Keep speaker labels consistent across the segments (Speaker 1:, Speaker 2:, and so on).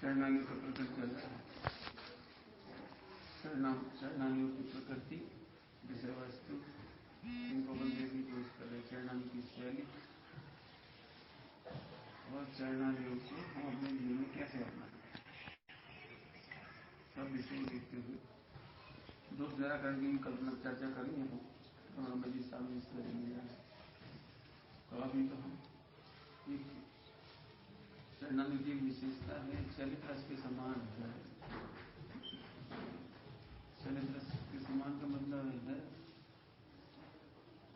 Speaker 1: शरणानियों का प्रकरण चल रहा है। शरणानियों की प्रकृति, विषय वस्तु, इनको बंदे की कोशिश कर रहे। शरणानी की शैली और शरणानियों को हम अपने जीवन में कैसे अपनाएं, सब विषय देखते हुए दोष जरा करके कल्पना चर्चा करेंगे। तो हम जी सामने इस तरह मिल जाए। तो अभी तो हम शरणानी की विशेषता है चलित रस के समान है। चलित रस के समान का मतलब है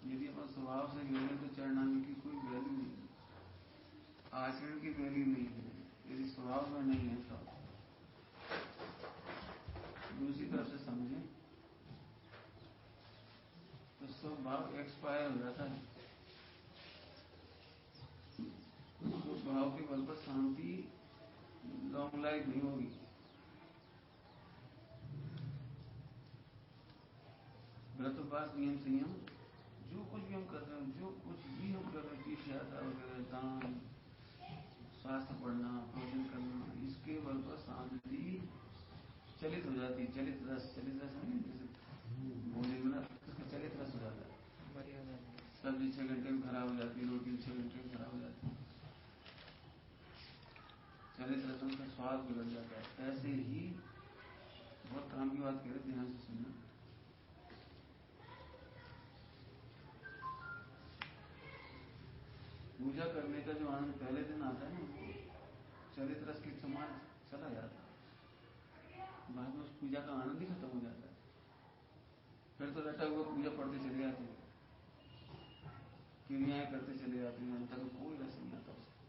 Speaker 1: यदि अपन स्वभाव से गिरे तो शरणानी की कोई वैल्यू नहीं, आचरण की वैल्यू नहीं है। यदि स्वभाव में नहीं है तो दूसरी तरफ से समझे तो स्वभाव एक्सपायर हो जाता है। स्वभाव के बल पर शांति लॉन्ग लाइफ नहीं होगी। व्रत उपवास नियम संयम जो कुछ भी हम कर रहे हैं, जो कुछ भी हम कर रहे हैं, तीर्थ यात्रा वगैरह, दान, शास्त्र पढ़ना, भोजन करना, इसके बल पर शांति चलित हो जाती है। चलित रस नहीं, जैसे भोजन में चलित रस हो जाता है। सब्जी 6 घंटे में खराब हो जाती है, रोटी 6 घंटे में खराब हो जाती है। चलित रसों का स्वाद बिगड़ जाता है। ऐसे ही बहुत काम की बात कह रहे, ध्यान से सुनना। पूजा करने का जो आनंद पहले दिन आता है ना, चरित रस के समान चला जाता है। बाद में उस पूजा का आनंद ही खत्म हो जाता है। फिर तो रटा हुआ पूजा पढ़ते चले जाते हैं, क्रियाएं करते चले जाते हैं, अंतर में कोई रस नहीं आता उसका।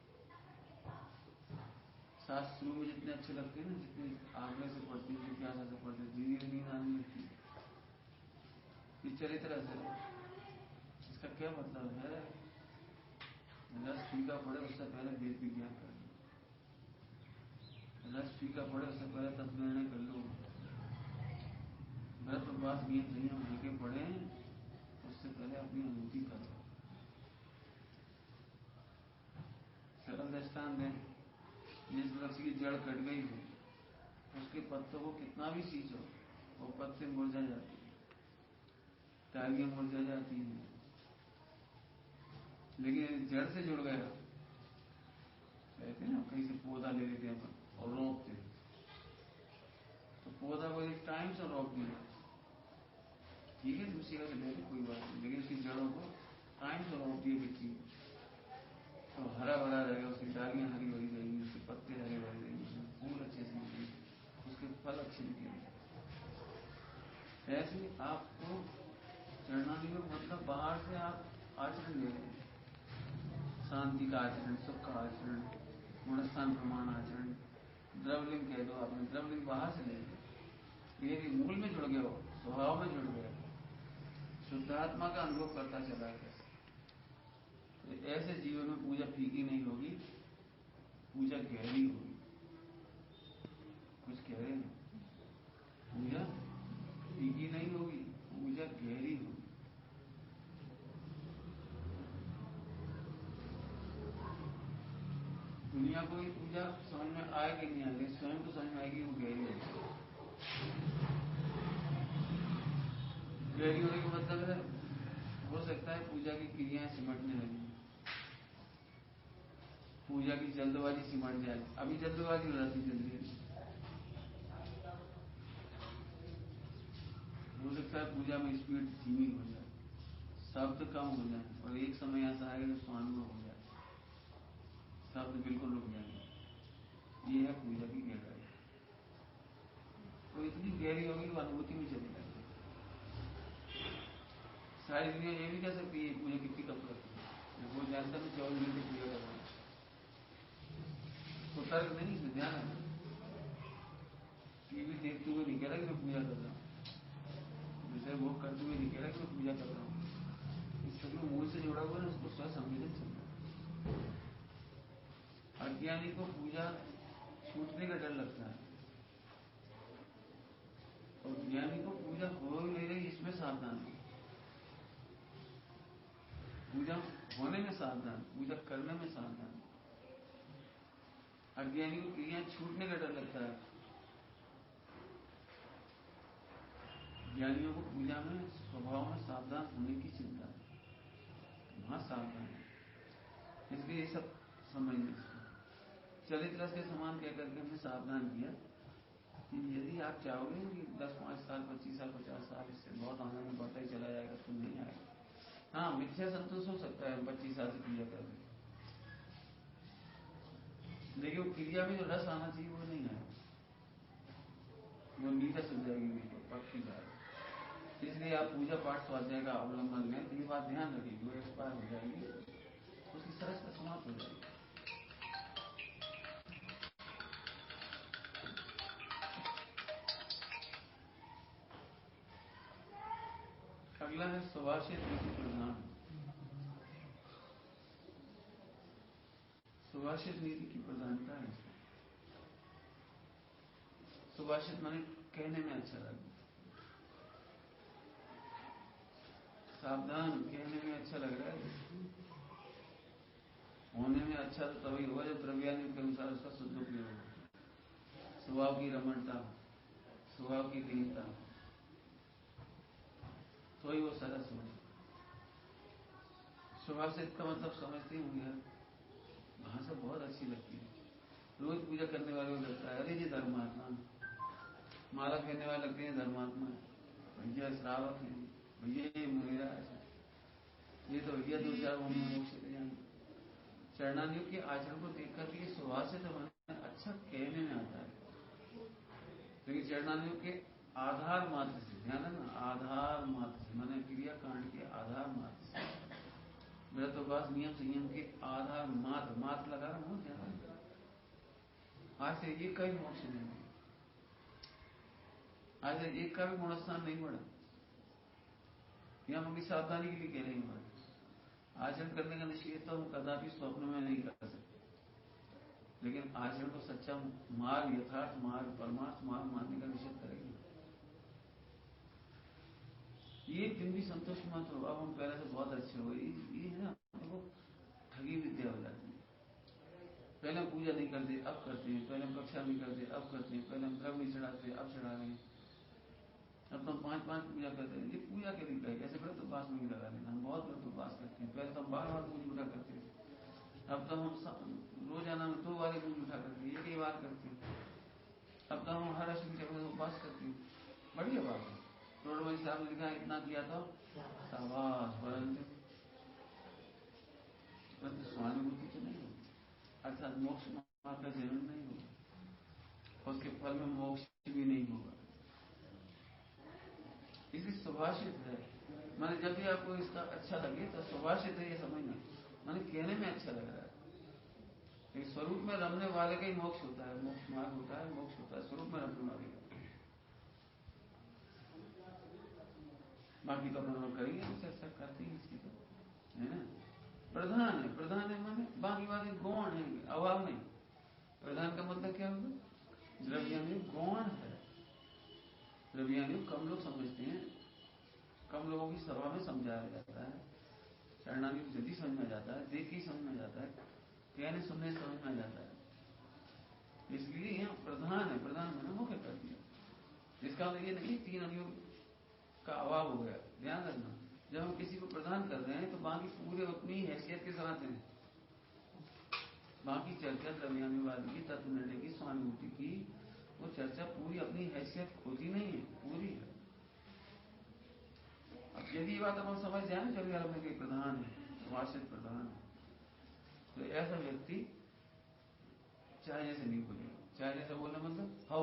Speaker 1: शास्त्रों में जितने अच्छे लगते हैं ना, जितने आग्रह से पढ़ते हैं, जिज्ञासा से पढ़ते हैं, धीरे धीरे नींद आने लगती है। चरित रस है, इसका क्या मतलब है? रस फीका पड़े उससे पहले वेद विज्ञान कर लो। रस फीका पड़े उससे पहले तत्वनिर्णय कर लो। व्रत उपवास नियम संयम हल्के पड़े उससे पहले अपनी अनुभूति करो। सरल दृष्टांत है, जिस वृक्ष की जड़ कट गई हो, उसके पत्तों को कितना भी सींचो वो पत्ते मुरझा जाती है, डालियां मुरझा जाती हैं। लेकिन जड़ से जुड़ गया, कहते हैं ना, कहीं से पौधा ले लेते हैं और रोपते हैं, तो पौधा को एक टाइम से रोक दिया, ठीक है, दूसरी का ले ले कोई बात नहीं, लेकिन उसकी जड़ों को टाइम से रोक दिए मिट्टी, तो हरा भरा रहेगा, उसकी डालियां हरी भरी रहेंगी, उसके पत्ते हरे भरे रहेंगे, उसमें फूल अच्छे से निकलेंगे, उसके फल अच्छे निकलेंगे। ऐसे आपको शरणानी में मतलब बाहर से आप आचरण ले रहे हैं, शांति का आचरण, सुख का आचरण, गुणस्थान प्रमाण आचरण, द्रवलिंग कह दो आपने, द्रवलिंग बाहर से ले लिया। यदि मूल में जुड़ गए हो, स्वभाव में जुड़ गए, शुद्धात्मा का अनुभव करता चला है। तो ऐसे जीवन में पूजा फीकी नहीं होगी, पूजा गहरी होगी। कुछ कह रहे हैं, पूजा फीकी नहीं होगी, पूजा गहरी होगी। दुनिया को ही पूजा समझ में आएगी नहीं आएगी, स्वयं को समझ में आएगी, वो गहरी होगी। गहरी होने का मतलब है, हो सकता है पूजा की क्रियाएं सिमटने लगी, पूजा की जल्दबाजी सिमट जाए। अभी जल्दबाजी हो जाती जल्दी, हो सकता है पूजा में स्पीड धीमी हो जाए, शब्द कम हो जाए, और एक समय ऐसा आएगा जो स्वानुभव हो जाए, शब्द बिल्कुल रुक जाएंगे। ये है पूजा की गहराई। तो इतनी गहरी होगी कि अनुभूति में चली जाएगी। सारी दुनिया ये भी कह सकती है पूजा कितनी कसरत है, वो जानता मैं 24 घंटे पूजा कर रहा हूँ, तो तर्क नहीं, इसमें ध्यान है। टीवी देखते हुए नहीं कह रहा कि मैं पूजा कर रहा हूँ, विषय भोग करते हुए नहीं कह रहा कि मैं पूजा कर रहा हूँ। इस सब में मूल से जुड़ा हुआ है, उसको स्वसंवेदन चलना। अज्ञानी को पूजा छूटने का डर लगता है, और ज्ञानी को पूजा हो ही नहीं रही इसमें सावधान है। पूजा होने में सावधान, पूजा करने में सावधान। अज्ञानी को क्रियाएं छूटने का डर लगता है। ज्ञानियों को पूजा में स्वभाव में सावधान होने की चिंता है, वहां सावधान है। इसलिए ये सब समझने चलित रस के समान कह करके हमने सावधान किया कि यदि आप चाहोगे कि 10, 5 साल, 25 साल, 50 साल इससे बहुत आनंद बढ़ता ही चला जाएगा तो नहीं आएगा। हाँ, मिथ्या संतोष हो सकता है 25 साल से क्रिया कर रहे, लेकिन वो क्रिया में जो रस आना चाहिए वो नहीं आएगा, वो नीरस हो जाएगी, बिल्कुल पक्की बात। इसलिए आप पूजा पाठ स्वाध्याय का अवलंबन लें तो ये बात ध्यान रखिए, वो एक्सपायर हो जाएगी, उसकी सरस का समाप्त हो जाएगी। अगला है सुभाषित नीति प्रधान। सुभाषित नीति की प्रधानता है। सुभाषित माने कहने में अच्छा लगे, सावधान, कहने में अच्छा लग रहा है, होने में अच्छा तो तभी होगा जब द्रव्यान्य के अनुसार उसका सदुपयोग होगा। स्वभाव की रमणता, स्वभाव की दीनता, तो ही वो सरस हो। सुभाषित का मतलब समझते होंगे, भाषा बहुत अच्छी लगती है, रोज पूजा करने वाले को लगता है अरे ये धर्मात्मा, माला कहने वाले लगते हैं धर्मात्मा, भैया श्रावक है, भैया ये मेरा है, ये तो भैया 2-4 होंगे मोक्ष ले जाएंगे। चरणानियों के आचरण को देखकर ये सुभाषित अच्छा कहने में आता है, लेकिन चरणानियों के आधार मात्र से, ध्यान है ना, आधार मात्र से माने क्रिया कांड के आधार मात्र से, व्रतोपवास नियम संयम के आधार मात्र, मात्र लगा रहा हूं, ध्यान आज से एक का भी मोक्ष नहीं, आज से एक का भी गुणस्थान नहीं बढ़ा। हम अपनी सावधानी के लिए कह रहे हैं, आचरण करने का निषेध तो हम कदापि स्वप्न में नहीं कर सकते, लेकिन आचरण को सच्चा मार्ग, यथार्थ मार्ग, परमार्थ मार्ग मानने का निषेध करेंगे। ये दिन भी संतोष मत हो, अब हम पहले से बहुत अच्छे हो, ये है ना, हमको ठगी विद्या हो जाती है। पहले हम पूजा नहीं करते, अब करते हैं, पहले हम कक्षा नहीं करते, अब करते हैं, पहले हम द्रव्य नहीं चढ़ाते, अब चढ़ा रहे हैं, अब तो हम 5-5 पूजा करते हैं। ये पूजा के लिए कहे, कैसे व्रत उपवास में भी लगा लेना, हम बहुत व्रत उपवास करते हैं, पहले तो हम बार-बार पूज उठा करते थे, अब तो हम रोजाना में 2 बार पूज उठा करते हैं, एक ही बार करते हैं, अब तो हम हर अष्टमी चक्र उपवास करते हैं, बढ़िया बात है। रोडमल साहब ने लिखा इतना किया तो शाबाश, परंतु स्वानुभूति तो नहीं होगी, अर्थात मोक्ष मार्ग का जन्म नहीं होगा, उसके फल में मोक्ष भी नहीं होगा। इसलिए सुभाषित है माने जब भी आपको इसका अच्छा लगे तो सुभाषित है, ये समझना माने कहने में अच्छा लग रहा है, लेकिन स्वरूप में रमने वाले का ही मोक्ष होता है, मोक्ष मार्ग होता है, मोक्ष होता है स्वरूप में रमने वाले का। बाकी तो अपन लोग करेंगे, चर्चा करते हैं इसकी, तो है ना। प्रधान है, प्रधान है माने बाकी बात गौण है, अभाव नहीं। प्रधान का मतलब क्या होगा, द्रव्यान्य गौण है, द्रव्यान्य कम लोग समझते हैं, कम लोगों की सभा में समझाया जाता है, चरणानी जल्दी समझ में जाता है, देख के समझ में जाता है, कहने सुनने समझ में जाता है, इसलिए यहाँ प्रधान है, प्रधान मैंने मुख्य कर दिया। इसका मतलब ये नहीं 3 अनियों का अभाव हो गया, ध्यान रखना, जब हम किसी को प्रदान कर रहे हैं तो बाकी पूरे अपनी हैसियत के साथ हैं, बाकी चर्चा द्रव्यानुवाद की, तत्व निर्णय की, स्वानुभूति की, वो चर्चा पूरी अपनी हैसियत खोती नहीं है, पूरी है। अब यदि ये बात हम समझ जाए जब में कोई प्रधान है, वार्षिक प्रधान है, तो ऐसा व्यक्ति चाहे जैसे नहीं बोलेगा, चाहे जैसे बोलना मतलब हो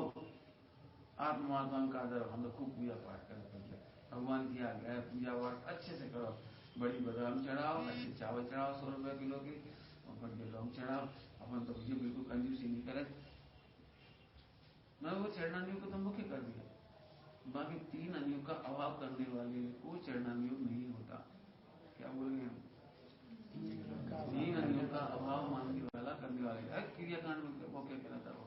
Speaker 1: आत्मात्मा का आदर, हम लोग खूब पूजा पाठ करते हैं, भगवान की आज्ञा है, पूजा पाठ अच्छे से करो, बड़ी बादाम चढ़ाओ, अच्छे चावल चढ़ाओ 100 रुपए किलो के, और बड़े लौंग चढ़ाओ, अपन तो ये बिल्कुल कंजूसी नहीं करे। मैं वो चरणानियों को तो मुख्य कर दिया, बाकी 3 अनियों का अभाव करने वाले को चरणानियोग नहीं होता। क्या बोल रहे हैं, 3 अनियों का अभाव मानने वाला करने वाले, क्रियाकांड में वो क्या कहता हो,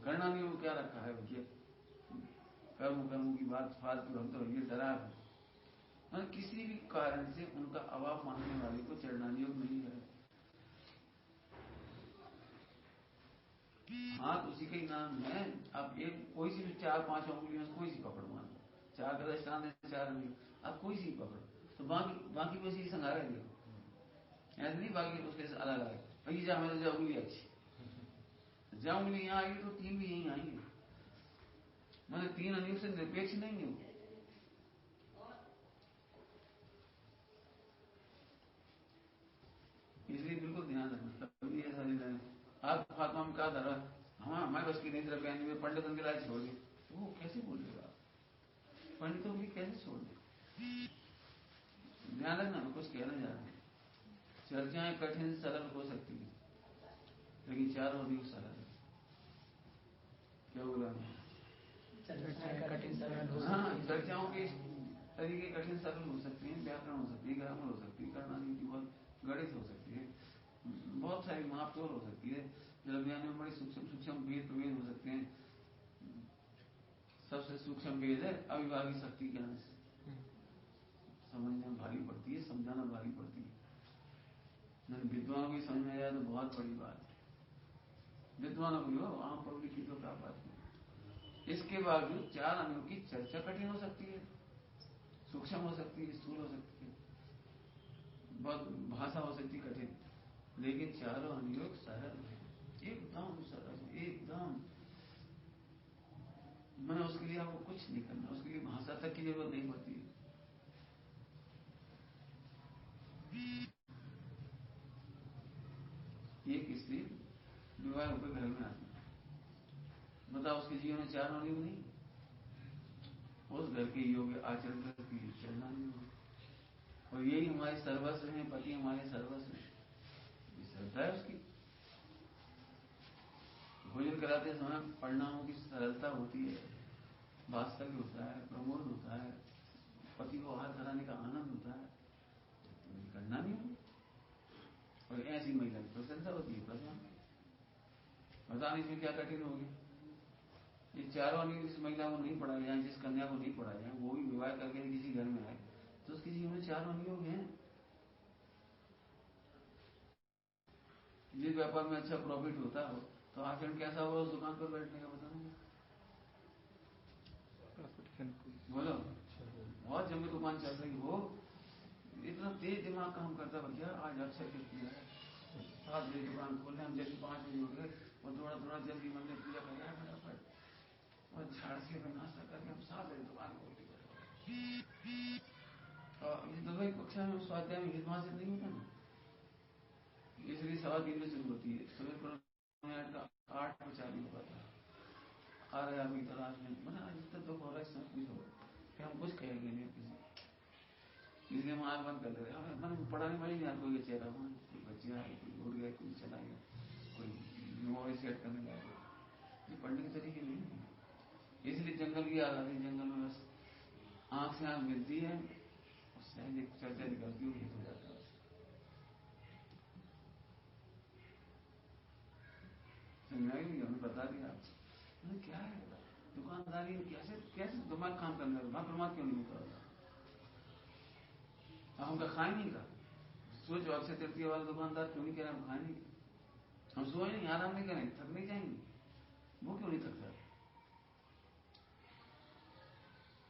Speaker 1: कर्णानियोग क्या रखा है भैया, कर्म की बात फालतू, हम तो ये डरा है, किसी भी कारण से उनका अभाव मानने वाले को चरणानियोग नहीं है। हाथ उसी का ही नाम है। आप एक कोई सी भी 4-5 उंगलियों से कोई सी पकड़ मान, 4 का दृष्टांत है, 4 उंगली, आप कोई सी पकड़ो तो बाकी बस ये संघार है, ऐसे नहीं बाकी उसके अलग अलग भैया जा मेरे जा उंगली अच्छी, जा उंगली यहाँ आएगी तो 3 भी यहीं आएंगे। मैंने 3 अनियों से निरपेक्ष नहीं हूं। इसलिए बिल्कुल ध्यान रखना, कभी ऐसा नहीं रहना आप फात्मा में कहा धरा हमारे बस की नहीं तरफ में पंडितों के लायक छोड़ दे, वो कैसे बोल देगा, पंडितों की कैसे छोड़ दे। ध्यान रखना, मैं कुछ कहना जा रहा हूं। चर्चाएं कठिन सरल हो सकती है, लेकिन चारों भी सरल है। क्या बोला
Speaker 2: कठिन सरल हो,
Speaker 1: हाँ, चर्चाओं के तरीके कठिन सरल हो सकते हैं, व्याकरण हो सकती है, ग्रामर हो सकती है, करणानी की बहुत गणित हो सकती है, बहुत सारी मापतोल हो सकती है, जल ज्ञान में बड़े सूक्ष्म भेद प्रभेद हो सकते हैं। सबसे सूक्ष्म भेद है अविभागी शक्ति ज्ञान से, समझने में भारी पड़ती है, समझाना भारी पड़ती है। विद्वानों की समझ में आया तो बहुत बड़ी बात है, विद्वानों की हो, आम पब्लिक की तो क्या बात है। इसके बावजूद 4 अंगों की चर्चा कठिन हो सकती है, सूक्ष्म हो सकती है, स्थूल हो सकती है, बहुत भाषा हो सकती है कठिन, लेकिन चारों अनुयोग सरल है, एकदम सरल, एकदम। मैंने उसके लिए आपको कुछ नहीं करना, उसके लिए भाषा तक की जरूरत नहीं पड़ती है। एक स्त्री विवाह होकर घर में आती, बताओ उसके जीवन में 4 अनुयोग नहीं, उस घर के योग्य आचरण करती है, चलना नहीं होगा। और यही हमारे सर्वस्व है, पति हमारे सर्वस्व है, श्रद्धा है उसकी। भोजन कराते समय परिणामों की सरलता होती है, वास्तव्य होता है, प्रमोद होता है, पति को आहार कराने का आनंद होता है, तो करना नहीं हो। और ऐसी महिला की प्रशंसा होती है, प्रसन्न। बताने इसमें क्या कठिन हो गया। ये चारों अनुयोग जिस महिला को नहीं पढ़ाया जाए, जिस कन्या को नहीं पढ़ाया जाए, वो भी विवाह करके किसी घर में आए तो उसके जीवन में 4 अनुयोग हैं। जिस व्यापार में अच्छा प्रॉफिट होता हो तो आचरण कैसा होगा उस दुकान पर बैठने का, बताना बोलो। बहुत जमी दुकान चल रही हो, इतना तेज दिमाग काम करता भैया, आज अक्षर के किया है 7 बजे दुकान खोलने, हम जल्दी 5 बजे हो गए और थोड़ा जल्दी मंदिर पूजा कर रहे हैं फटाफट, और झाड़ से नाश्ता करके हम 7 बजे दुकान खोल दी। तो भाई कक्षा में स्वाध्याय में हित हासिल नहीं होता ना, इसलिए 3:15 बजे शुरू होती है, सुबह को 8:40 होता था। आ रहे अभी तलाश में, मैंने आज तक दुख हो रहा है, सब कुछ हो कि हम कुछ कहेंगे नहीं किसी, इसलिए हम आग बंद कर ले रहे हैं। मैंने पढ़ाने वाली नहीं, कोई चेहरा हुआ, कोई बच्चे आए, कोई उड़ गए, कोई चला गया, कोई मोबाइल सेट करने लगा, ये पढ़ने के तरीके नहीं है। इसलिए जंगल की याद आती है, जंगल में बस आंख से आंख मिलती है, सहज एक चर्चा निकलती हुई हो जाता है। हमने बता दिया आपको क्या है दुकानदारी, कैसे कैसे दिमाग काम करना है, दिमाग क्यों नहीं होता, हम का खाए नहीं का सोचो, अक्षय तृतीय वाला दुकानदार क्यों नहीं कह रहे हम खाए नहीं, हम सोए नहीं, आराम नहीं करेंगे, थक नहीं जाएंगे, वो क्यों नहीं थकता।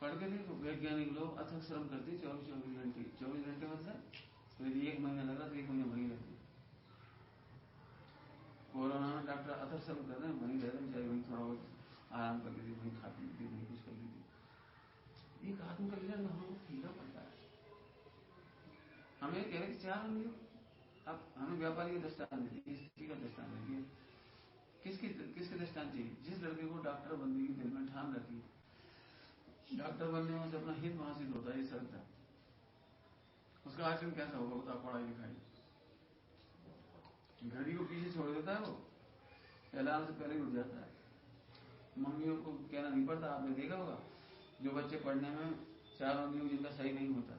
Speaker 1: पढ़ के देखो, वैज्ञानिक लोग अथक श्रम करते 24 घंटे, 24 घंटे मतलब तो यदि 1 महीना लगा तो 1 महीना वहीं रहते। कोरोना में डॉक्टर अथक श्रम कर रहे हैं, वहीं रह रहे हैं, चाहे वहीं थोड़ा बहुत आराम कर लेते, वहीं खा पी लेते, वहीं कुछ कर लेते। एक आत्म कल्याण हम लोग फीका पड़ता है। हमें कह रहे 4 अनुयोग, अब हमें व्यापारी का दृष्टान देती, स्त्री का दृष्टान देती है, किसके दृष्टान चाहिए, जिस लड़के को डॉक्टर बनने की दिल में ठान रखी, डॉक्टर बनने में अपना हित हासिल होता है, श्रद्धा, उसका आचरण कैसा होगा बता, पढ़ाई लिखाई घड़ी को पीछे छोड़ देता है, वो अलार्म से पहले उठ जाता है। मम्मियों को कहना नहीं पड़ता, आपने देखा होगा जो बच्चे पढ़ने में 4 अनुयोग जिनका सही नहीं होता,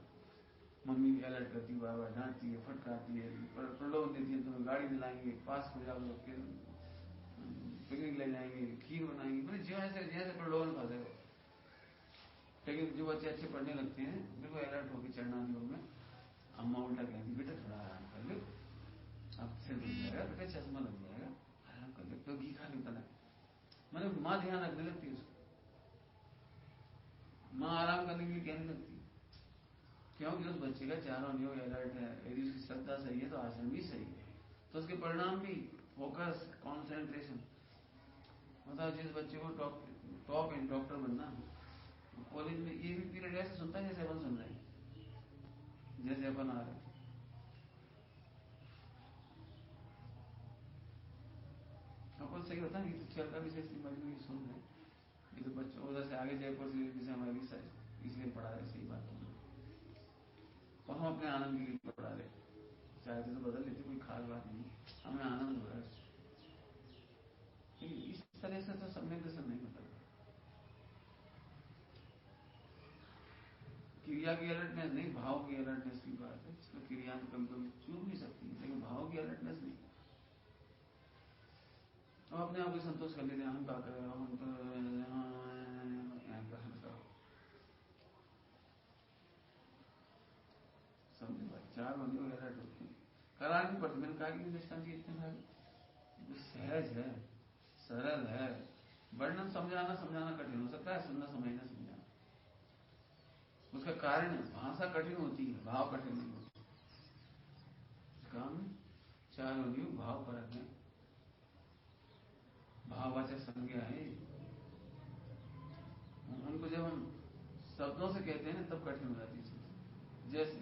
Speaker 1: मम्मी भी अलर्ट करती है, बार बार डांटती है, फटकारती है, प्रलोभन देती है, तुम्हें गाड़ी दिलाएंगे, पास हो जाओगे, फिर पिकनिक ले जाएंगे, खीर बनाएंगे, मतलब जैसे प्रलोभन फंसे हो। लेकिन जो बच्चे अच्छे पढ़ने लगते हैं, बिल्कुल अलर्ट होकर चढ़ना योग में, अम्मा उल्टा कहती बेटा थोड़ा आराम कर लो, अब सिर दुख जाएगा, बेटा चश्मा लग जाएगा, आराम कर लो, तो घी खा लेता है, अरे माँ ध्यान रखने लगती है उसको, माँ आराम करने के लिए कहने लगती है, क्योंकि उस बच्चे का चारों योग अलर्ट है। यदि उसकी श्रद्धा सही है तो आचरण भी सही है, तो उसके परिणाम भी फोकस, कॉन्सेंट्रेशन। मतलब जिस बच्चे को टॉप डॉक्टर बनना, कॉलेज में ये भी पीरियड ऐसे सुनता है जैसे अपन सुन रहे हैं, जैसे अपन आ रहे हैं। अपन सही होता है कि तो चलता भी जैसे मजबूरी सुन रहे हैं, ये तो बच्चों उधर से आगे जयपुर से जैसे हमारी इसलिए पढ़ा रहे, सही बात है, और हम अपने आनंद के लिए पढ़ा रहे, चाहते तो बदल लेते, कोई खास बात नहीं, हमें आनंद हो रहा है। इस तरह से तो सम्यक दर्शन नहीं होता। क्रिया की अलर्टनेस नहीं, भाव की अलर्टनेस की बात है। इसमें क्रिया तो कभी कभी चूक भी सकती है, लेकिन भाव की अलर्टनेस नहीं। तो अपने आप को संतोष कर लेते हैं, हम क्या कर रहे हो, हम तो समझे भाई, चार बंदे अलर्ट होते हैं, करा नहीं पड़ती। मैंने कहा कि दृष्टांत इतने भाई सहज है, सरल है, वर्णन समझाना कठिन हो सकता है, सुनना समझना समझाना उसका कारण है। भाषा कठिन होती है, भाव कठिन नहीं होता। काम चारों योग भाव परक है, भाववाचक संज्ञा है। उनको जब हम शब्दों से कहते हैं तब कठिन हो जाती है। जैसे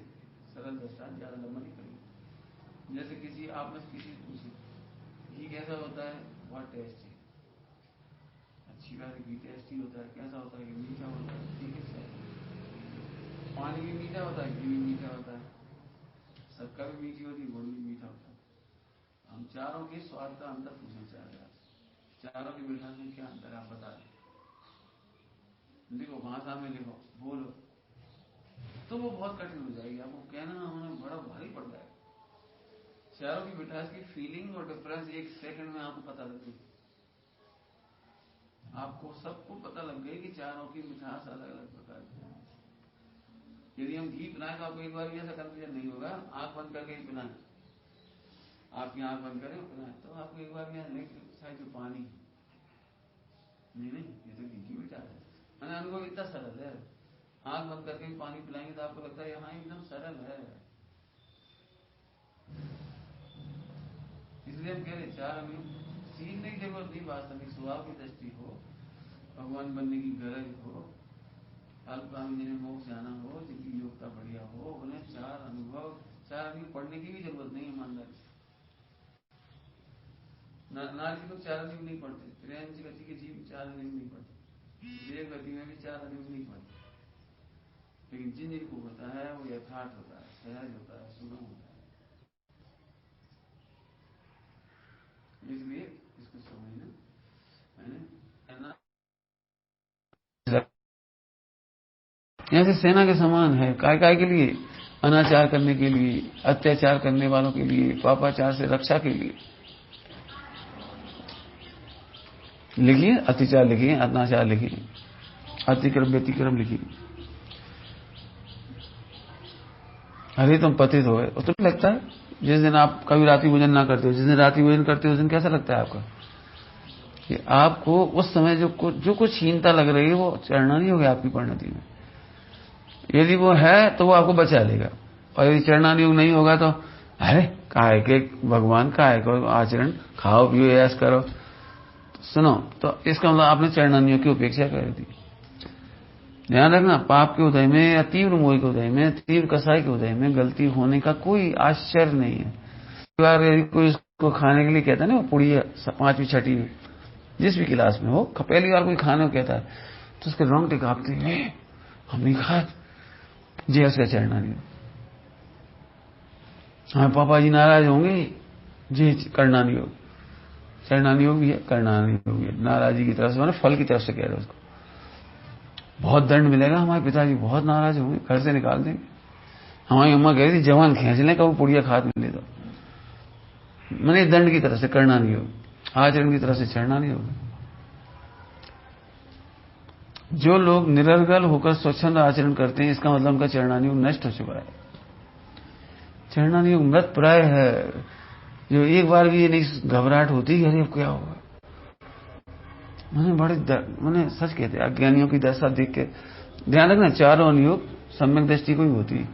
Speaker 1: सरल दृष्टांत, ज्यादा लंबा नहीं करेंगे। जैसे किसी आप में किसी पूछे घी कैसा होता है, बहुत टेस्टी, अच्छी बात है, घी टेस्टी होता है, कैसा होता है कि मीठा होता है, ठीक है। पानी भी मीठा होता है, घी भी मीठा होता है, सबका भी मीठी होती है, गुड़ भी मीठा होता है। हम चारों के स्वाद का अंतर पूछना चाह रहे हैं, चारों की मिठास में क्या अंतर आप बता रहे। लिखो, भाषा में लिखो, बोलो, तो वो बहुत कठिन हो जाएगी, आपको कहना हमें बड़ा भारी पड़ जाएगा। चारों की मिठास की फीलिंग और डिफरेंस एक सेकंड में आपको पता लग गई, आपको सबको पता लग गई कि चारों की मिठास अलग अलग प्रकार की है। यदि हम घी पिलाएं तो आपको एक बार भी ऐसा कंफ्यूजन नहीं होगा, आंख बंद करके ही पिलाएं, आपकी आंख बंद करें पिलाएं तो आपको एक बार भी नहीं शायद जो पानी नहीं, ये तो घी की मिठास है। मैंने अनुभव इतना सरल है, आंख बंद करके भी पानी पिलाएंगे तो आपको लगता है यहाँ एकदम सरल है। इसलिए हम कह रहे चार अभी सीखने की जरूरत नहीं, वास्तविक स्वभाव की दृष्टि हो, भगवान बनने की गरज हो, अल्पकामी जिन्हें मोक्ष जाना हो, जिनकी योग्यता बढ़िया हो, उन्हें चार अनुभव पढ़ने की भी जरूरत नहीं। ईमानदारी से नारी लोग चार अनुभव नहीं पढ़ते, प्रेम गति के जीव चार अनुभव नहीं पढ़ते, विवेक गति में भी चार अनुभव नहीं पढ़ते, लेकिन जिनको होता है वो यथार्थ होता है, सहज होता है, सुगम होता है। इसलिए इसको समझना जैसे सेना के समान है, काय के लिए, अनाचार करने के लिए, अत्याचार करने वालों के लिए, पापाचार से रक्षा के लिए। लिखिए, अत्याचार लिखिए, अनाचार लिखिए, अतिक्रम व्यतिक्रम लिखिए। अरे तुम पतित हो गए, तो लगता है जिस दिन आप कभी रात्रि भोजन ना करते हो, जिस दिन रात्रि भोजन करते हो उस दिन कैसा लगता है आपका, कि आपको उस समय जो कुछ हीनता लग रही है वो चढ़ना नहीं होगा आपकी परिणति में। यदि वो है तो वो आपको बचा लेगा, और यदि चरणान योग नहीं होगा तो अरे काहे के भगवान, काहे को आचरण, खाओ पियो ऐश करो। सुनो, तो इसका मतलब आपने चरणान योग की उपेक्षा कर दी। ध्यान रखना, पाप के उदय में या तीव्र मोह के उदय में, तीव्र कसाई के उदय में गलती होने का कोई आश्चर्य नहीं है। बार यदि कोई उसको खाने के लिए कहता है ना, पुड़ी 5वीं 6वीं जिस भी क्लास में हो, पहली बार कोई खाने को कहता है तो उसके रोंगटे कांपते हैं, हम नहीं खाए, जी उसका चरणा नहीं। हाँ, पापा जी नाराज होंगे, जी करना नहीं हो, चरणा नहीं होगी, करना नहीं होगी। नाराजी की तरफ से मैंने फल की तरफ से कह रहे उसको, बहुत दंड मिलेगा, हमारे पिताजी बहुत नाराज होंगे, घर से निकाल देंगे। हमारी अम्मा कह रही थी जवान खींच लें कब पुड़िया खाद मिले तो। मैंने दंड की तरफ से करना नहीं होगा, आचरण की तरफ से चढ़ना नहीं होगा। जो लोग निरर्गल होकर स्वच्छंद आचरण करते हैं, इसका मतलब उनका चरणानुयोग नष्ट हो चुका है। चरणानुयोग मृत प्राय है। जो एक बार भी ये नहीं घबराहट होती कि अरे क्या होगा, मैंने सच कहते अज्ञानियों की दशा देख के ध्यान रखना, चारों अनुयोग सम्यक दृष्टि को ही होती है।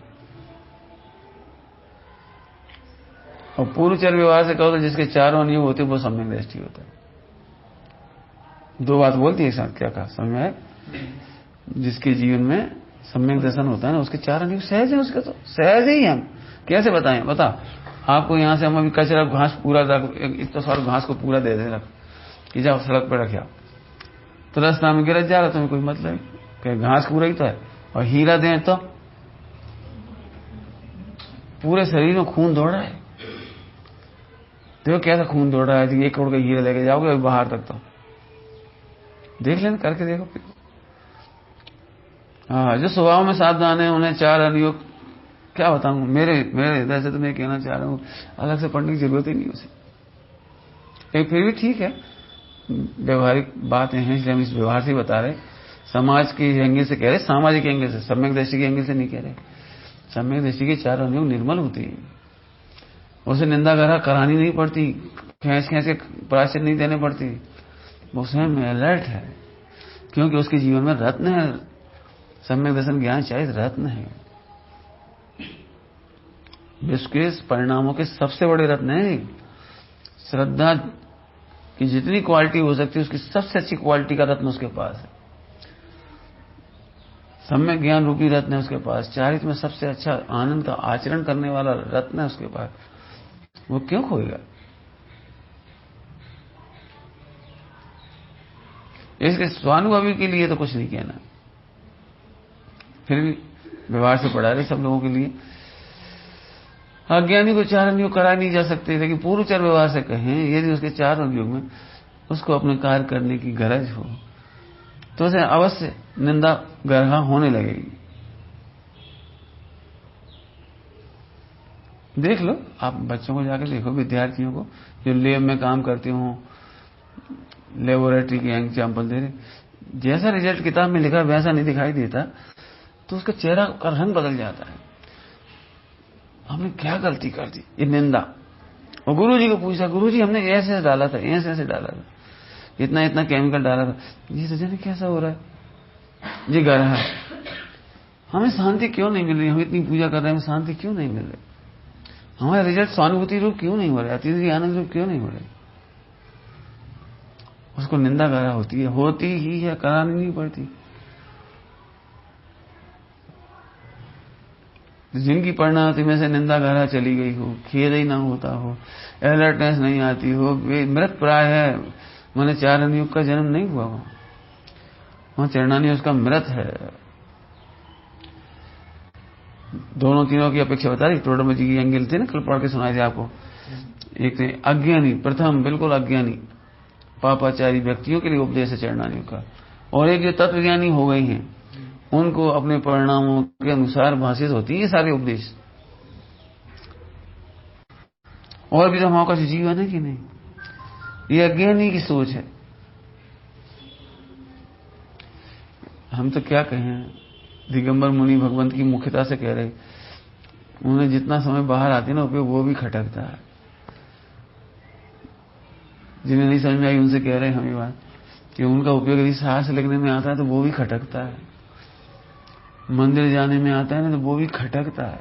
Speaker 1: और पूर्वचर व्यवहार से कहो तो जिसके चारों अनुयोग होते वो सम्यक दृष्टि होता है। दो बात बोलती है एक साथ, क्या कहा समझ में है? जिसके जीवन में सम्यक दर्शन होता है ना, उसके चार अनुयोग सहज है, उसका तो सहज ही हम कैसे बताएं? बता आपको यहां से हम अभी कचरा घास पूरा इतना सारा घास को पूरा दे दे रख कि जाओ सड़क पर रखा, तो रास्ता में गिरज जा रहा, तुम्हें कोई मतलब क्या? घास पूरा ही तो है। और हीरा दें तो पूरे शरीर में खून दौड़ रहा है, देखो कैसा खून दौड़ रहा है। 1 करोड़ का हीरा लेके जाओगे बाहर तक तो देख लेना, करके देखो। हाँ, जो स्वभाव में सावधान है उन्हें चार अनुयोग क्या बताऊं, मेरे हृदय से तो मैं कहना चाह रहा हूं, अलग से पढ़ने की जरूरत ही नहीं उसे। लेकिन फिर भी ठीक है, व्यवहारिक बातें हैं इसलिए हम इस व्यवहार से बता रहे। समाज के एंगल से कह रहे, सामाजिक एंगल से, सम्यक दृष्टि के एंगल से नहीं कह रहे। सम्यक दृष्टि के चार अनुयोग निर्मल होती है, उसे निंदा गरा करानी नहीं पड़ती, खींच के प्रायश्चित नहीं देने पड़ती, उसमें अलर्ट है, क्योंकि उसके जीवन में रत्न है। सम्यक दर्शन ज्ञान चाहिए रत्न है, विश्व के परिणामों के सबसे बड़े रत्न है। श्रद्धा की जितनी क्वालिटी हो सकती है उसकी सबसे अच्छी क्वालिटी का रत्न उसके पास है। सम्यक ज्ञान रूपी रत्न है उसके पास। चारित्र में सबसे अच्छा आनंद का आचरण करने वाला रत्न है उसके पास, वो क्यों खोएगा? इसके स्वानुभवी के लिए तो कुछ नहीं कहना, फिर भी व्यवहार से पढ़ा रहे सब लोगों के लिए। अज्ञानी को चार अनुयोग करा नहीं जा सकते, लेकिन पूर्वचर व्यवहार से कहें यदि उसके चार अनुयोग में उसको अपने कार्य करने की गरज हो तो उसे अवश्य निंदा गर्हा होने लगेगी। देख लो आप बच्चों को जाकर देखो, विद्यार्थियों को जो लैब में काम करते हो, लेबोरेटरी के एग्जाम्पल दे रहे, जैसा रिजल्ट किताब में लिखा वैसा नहीं दिखाई देता तो उसका चेहरा का रंग बदल जाता है। हमने क्या गलती कर दी, ये निंदा। और गुरुजी को पूछा, गुरुजी हमने ऐसे डाला था, ऐसे डाला था, इतना केमिकल डाला था, ये तो जाने कैसा हो रहा है, ये गरहा है, हमें शांति क्यों नहीं मिल रही, हम इतनी पूजा कर रहे हैं, हमें शांति क्यों नहीं मिल रही, हमारे रिजल्ट स्वानुभूति रूप क्यों नहीं हो रहे, अतिथि आनंद रूप क्यों नहीं हो रहे? उसको निंदा गरहा होती ही है, करानी नहीं पड़ती। जिनकी परिणति में से निंदा गरहा चली गई हो, खेद ही ना होता हो, अलर्टनेस नहीं आती हो, वे मृत प्राय है, मैंने चार अनुयोग का जन्म नहीं हुआ, वहां चरणानी उसका मृत है। दोनों तीनों की अपेक्षा बता रही, टोडरमल जी की एंगल थे ना, कल पढ़ के सुनाए थे आपको। एक थे अज्ञानी, प्रथम बिल्कुल अज्ञानी पापाचारी व्यक्तियों के लिए उपदेश है चरणानियों का, और एक जो तत्वज्ञानी हो गई हैं उनको अपने परिणामों के अनुसार भाषित होती है ये सारे उपदेश। और भी तो हमारा का जीवन है कि नहीं, ये अज्ञानी की सोच है। हम तो क्या कहें, दिगंबर मुनि भगवंत की मुख्यता से कह रहे, उन्हें जितना समय बाहर आते ना उपयोग वो भी खटकता है। जिन्हें नहीं समझ में आई उनसे कह रहे हैं हम ये बात कि उनका उपयोग यदि सांस लगने में आता है तो वो भी खटकता है, मंदिर जाने में आता है ना तो वो भी खटकता है।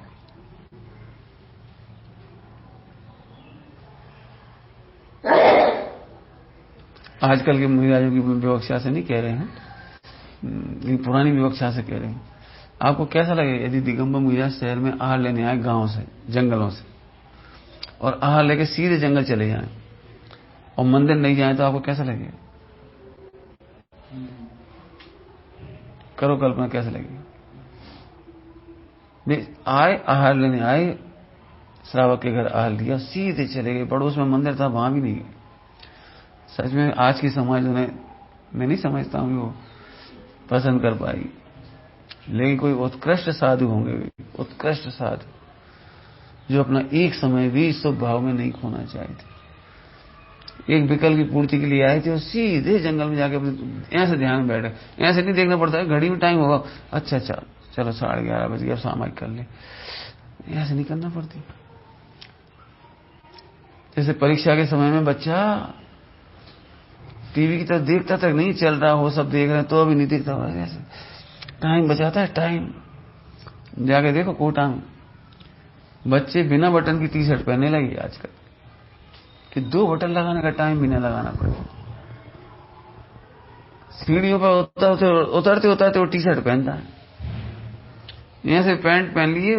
Speaker 1: आजकल के मुनिराजों की विवक्षा से नहीं कह रहे हैं, पुरानी विवक्षा से कह रहे हैं। आपको कैसा लगे यदि दिगंबर मुनिराज शहर में आहार लेने आए गांव से, जंगलों से, और आहार लेके सीधे जंगल चले जाएं और मंदिर नहीं जाए तो आपको कैसा लगे? करो कल्पना कैसा लगेगा। आए आहार लेने आए, श्रावक के घर आहार लिया, सीधे चले गए, पड़ोस में मंदिर था वहां भी नहीं गए। सच में आज की समाज उन्हें मैं नहीं समझता हूं वो पसंद कर पाई, लेकिन कोई उत्कृष्ट साधु होंगे, उत्कृष्ट साधु जो अपना एक समय भी शुभ भाव में नहीं खोना चाहते। एक विकल्प की पूर्ति के लिए आए थे और सीधे जंगल में जाके ऐसे ध्यान में बैठे, ऐसे नहीं देखना पड़ता है घड़ी में टाइम होगा, अच्छा चलो 11:30 बज गए अब सामायिक कर ले, ऐसे नहीं करना पड़ती। जैसे परीक्षा के समय में बच्चा
Speaker 2: टीवी की तरफ देखता तक नहीं, चल रहा हो सब देख रहे हैं तो अभी नहीं देखता। ऐसे टाइम बचाता है टाइम। जाके देखो कोटा में बच्चे बिना बटन की टी शर्ट पहनने लगे आजकल, कि 2 बटन लगाने का टाइम भी न लगाना पड़े। सीढ़ियों पर उतरते उतरते वो टी शर्ट पहनता है, यहां से पैंट पहन लिए,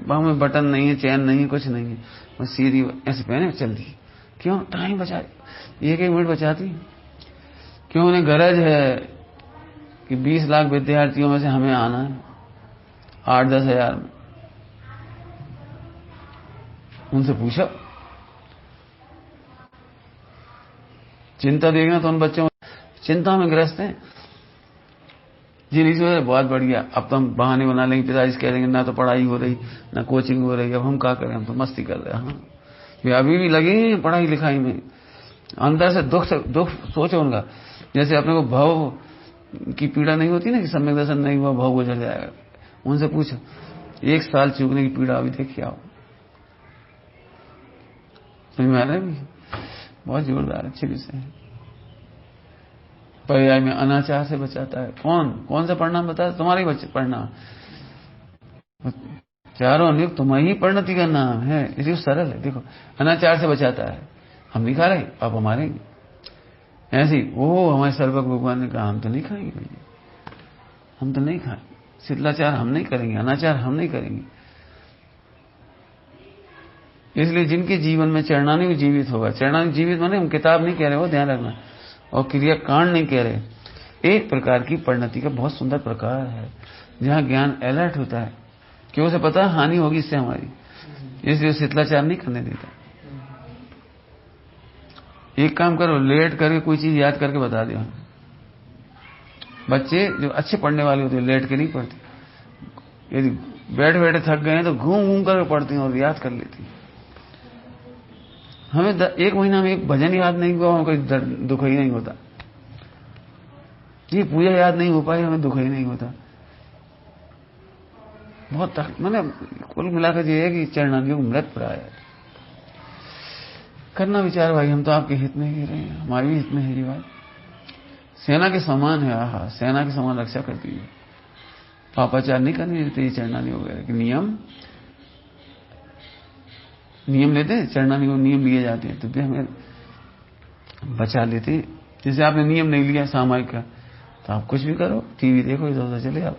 Speaker 2: बाहों में बटन नहीं है, चैन नहीं है, कुछ नहीं है, बस सीधी ऐसे पहने चल दी। क्यों? टाइम बचा, 1-1 मिनट बचाती। क्यों? उन्हें गरज है कि 20 लाख विद्यार्थियों में से हमें आना है 8-10 हजार में। उनसे पूछो, चिंता देखना तो उन बच्चों चिंता में ग्रस्त हैं। जी नहीं, बहुत बढ़िया, अब तो हम बहाने बना लेंगे, पिताजी कह देंगे ना तो पढ़ाई हो रही ना कोचिंग हो रही, अब हम क्या करें, हम तो मस्ती कर रहे हैं। हाँ, वे अभी भी लगे हैं पढ़ाई लिखाई में, अंदर से दुख सोचो उनका। जैसे अपने को भव की पीड़ा नहीं होती ना, कि सम्यक दर्शन नहीं हुआ भव गुजर जाएगा, उनसे पूछो 1 साल चूकने की पीड़ा अभी देखिए आओ। समझ में आ रहा है? भी बहुत जोरदार अच्छे विषय है। पर्याय में अनाचार से बचाता है। कौन सा परिणाम बताया? तुम्हारे बच्चे परिणाम, चारों अनुयुक्त तुम्हारी परिणति का नाम है, इसलिए सरल है। देखो, अनाचार से बचाता है, हम नहीं खा रहे, अब हमारे ऐसे ही वो हमारे सर्वज्ञ भगवान ने कहा हम तो नहीं खाएंगे भैया, हम तो नहीं खाएंगे, शिथिलाचार हम नहीं करेंगे, अनाचार हम नहीं करेंगे। इसलिए जिनके जीवन में चरणानुग जीवित होगा, चरणानुग जीवित माने हम किताब नहीं कह रहे हो, ध्यान रखना, और क्रिया कांड नहीं कह रहे। एक प्रकार की परिणति का बहुत सुंदर प्रकार है, जहां ज्ञान अलर्ट होता है, क्यों उसे पता है हानि होगी इससे हमारी, इसलिए शिथिलाचार नहीं करने देता। एक काम करो, लेट करके कोई चीज याद करके बता दो। बच्चे जो अच्छे पढ़ने वाले होते हैं लेट के नहीं पढ़ते, यदि बैठे बैठे थक गए तो घूम घूम करके पढ़ते हैं और याद कर लेती हैं। हमें 1 महीना में एक भजन याद नहीं हुआ, हमें कोई दुख ही नहीं होता। ये पूजा याद नहीं हो पाई, हमें दुख ही नहीं होता। बहुत मैंने कुल मिलाकर ये है कि चरणानुग मृत प्राय है। करना विचार भाई, हम तो आपके हित में ही रहे हैं, हमारे भी हित में है ये बात। सेना के समान है, आहा, सेना के समान रक्षा करती है। पापाचार नहीं करने देते चरणानुग वगैरह के नियम लेते हैं, चरणानुग नियम लिए जाते हैं तो भी हमें बचा लेते। जैसे आपने नियम नहीं लिया सामायिक का, तो आप कुछ भी करो, टीवी देखो, इधर उधर चले आप,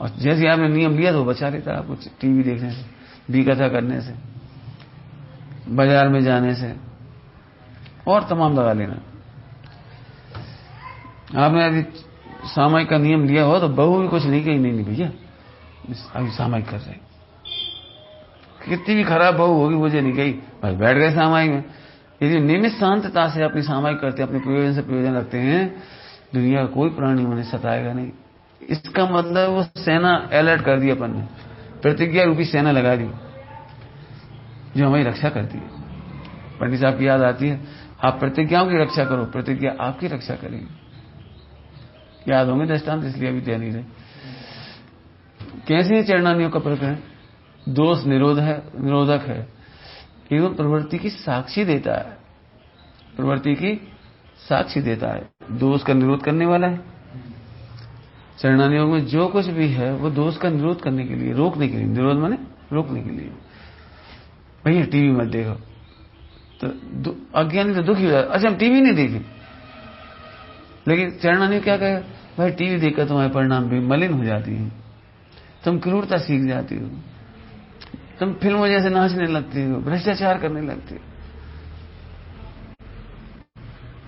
Speaker 2: और जैसे आपने नियम लिया तो बचा लेता आपको, टीवी देखने से, भी कथा करने से, बाजार में जाने से, और तमाम लगा लेना। आपने यदि सामायिक का नियम लिया हो तो बहू भी कुछ नहीं कही, नहीं भैया अभी सामायिक कर रहे, कितनी भी खराब बहू होगी मुझे नहीं कही, भाई बैठ गए सामायिक में। यदि नियमित शांतता से अपनी सामायिक करते हैं, अपने प्रयोजन से प्रयोजन रखते हैं, दुनिया का कोई प्राणी उन्हें सताएगा नहीं। इसका मतलब वो सेना अलर्ट कर दी अपन ने, प्रतिज्ञा रूपी सेना लगा दी जो हमारी रक्षा करती है। पंडित साहब की याद आती है, आप प्रतिज्ञाओं की रक्षा करो, प्रतिज्ञा आपकी रक्षा करेगी। याद होंगे दृष्टांत, इसलिए अभी दे नहीं रहे। कैसे चरणानुग का प्रकरण दोष निरोधक है एवं प्रवृत्ति की साक्षी देता है, प्रवृत्ति की साक्षी देता है, दोष का निरोध करने वाला है। चरणानुग में जो कुछ भी है वो दोष का निरोध करने के लिए, रोकने के लिए, निरोध माने रोकने के लिए। भैया टीवी मत देखो, तो अज्ञानी तो दुखी हो जाए, अच्छा हम टीवी नहीं देखे, लेकिन चरणानुग क्या कहे, भाई टीवी देखकर तुम्हारे परिणाम भी मलिन हो जाती है, तुम क्रूरता सीख जाती हो, तुम फिल्मों जैसे नाचने लगते हो, भ्रष्टाचार करने लगते हो,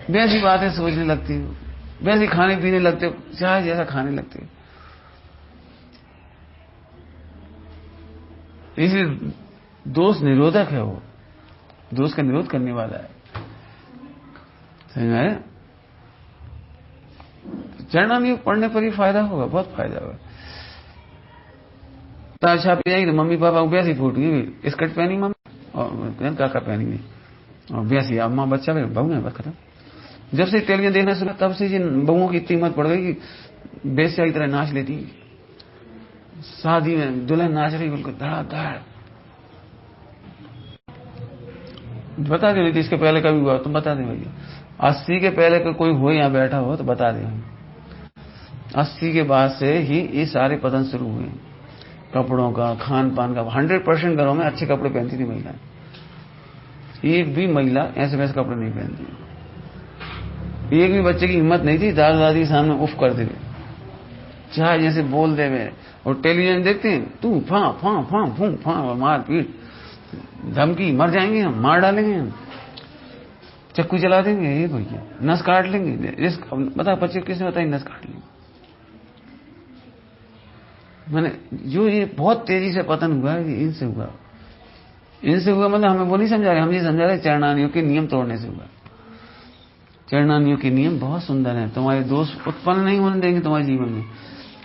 Speaker 2: वैसी बातें सोचने लगती हो, वैसे खाने पीने लगते हो, चाहे जैसा खाने लगते हो। इसलिए दोष निरोधक है, वो दोष का निरोध करने वाला है। समझ में आया? चरणानुग पढ़ने पर ही फायदा होगा, बहुत फायदा होगा। तार छापी जाएगी तो मम्मी पापा को वैसी फोटो की स्कर्ट पहनी मम्मी और काका पहनी हुई, और वैसी अम्मा बच्चा बहू है, बस खत्म। जब से टेलीविजन देखना शुरू तब से जिन बहुओं की इतनी हिम्मत पड़ गई कि बेस्या की तरह नाच लेती, शादी में दुल्हन नाच रही बिल्कुल धड़ाधड़। बता दे इसके पहले कभी हुआ तुम बता दे भैया, 80 के पहले कोई हो यहाँ बैठा हो तो बता दें। 80 के बाद से ही ये सारे पतन शुरू हुए, कपड़ों का, खान पान का। 100% घरों में अच्छे कपड़े पहनती थी महिलाएं। एक भी महिला ऐसे वैसे कपड़े नहीं पहनती। एक भी बच्चे की हिम्मत नहीं थी दादा दादी के सामने उफ कर देवे, चाहे जैसे बोल देवे। और टेलीविजन देखते हैं, तू फा फा फा फू फा, मार पीट, धमकी, मर जाएंगे हम, मार डालेंगे हम, चक्कू चला देंगे, ये भैया नस काट लेंगे। बता बच्चे किसने बताई नस काट लेंगे? मैंने जो ये बहुत तेजी से पतन हुआ है, इनसे हुआ। इनसे हुआ मतलब हमें वो नहीं समझा रहे, हम ये समझा रहे चरणानियों के नियम तोड़ने से हुआ। चरणानियों के नियम बहुत सुंदर हैं, तुम्हारे दोष उत्पन्न नहीं होने देंगे तुम्हारे जीवन में।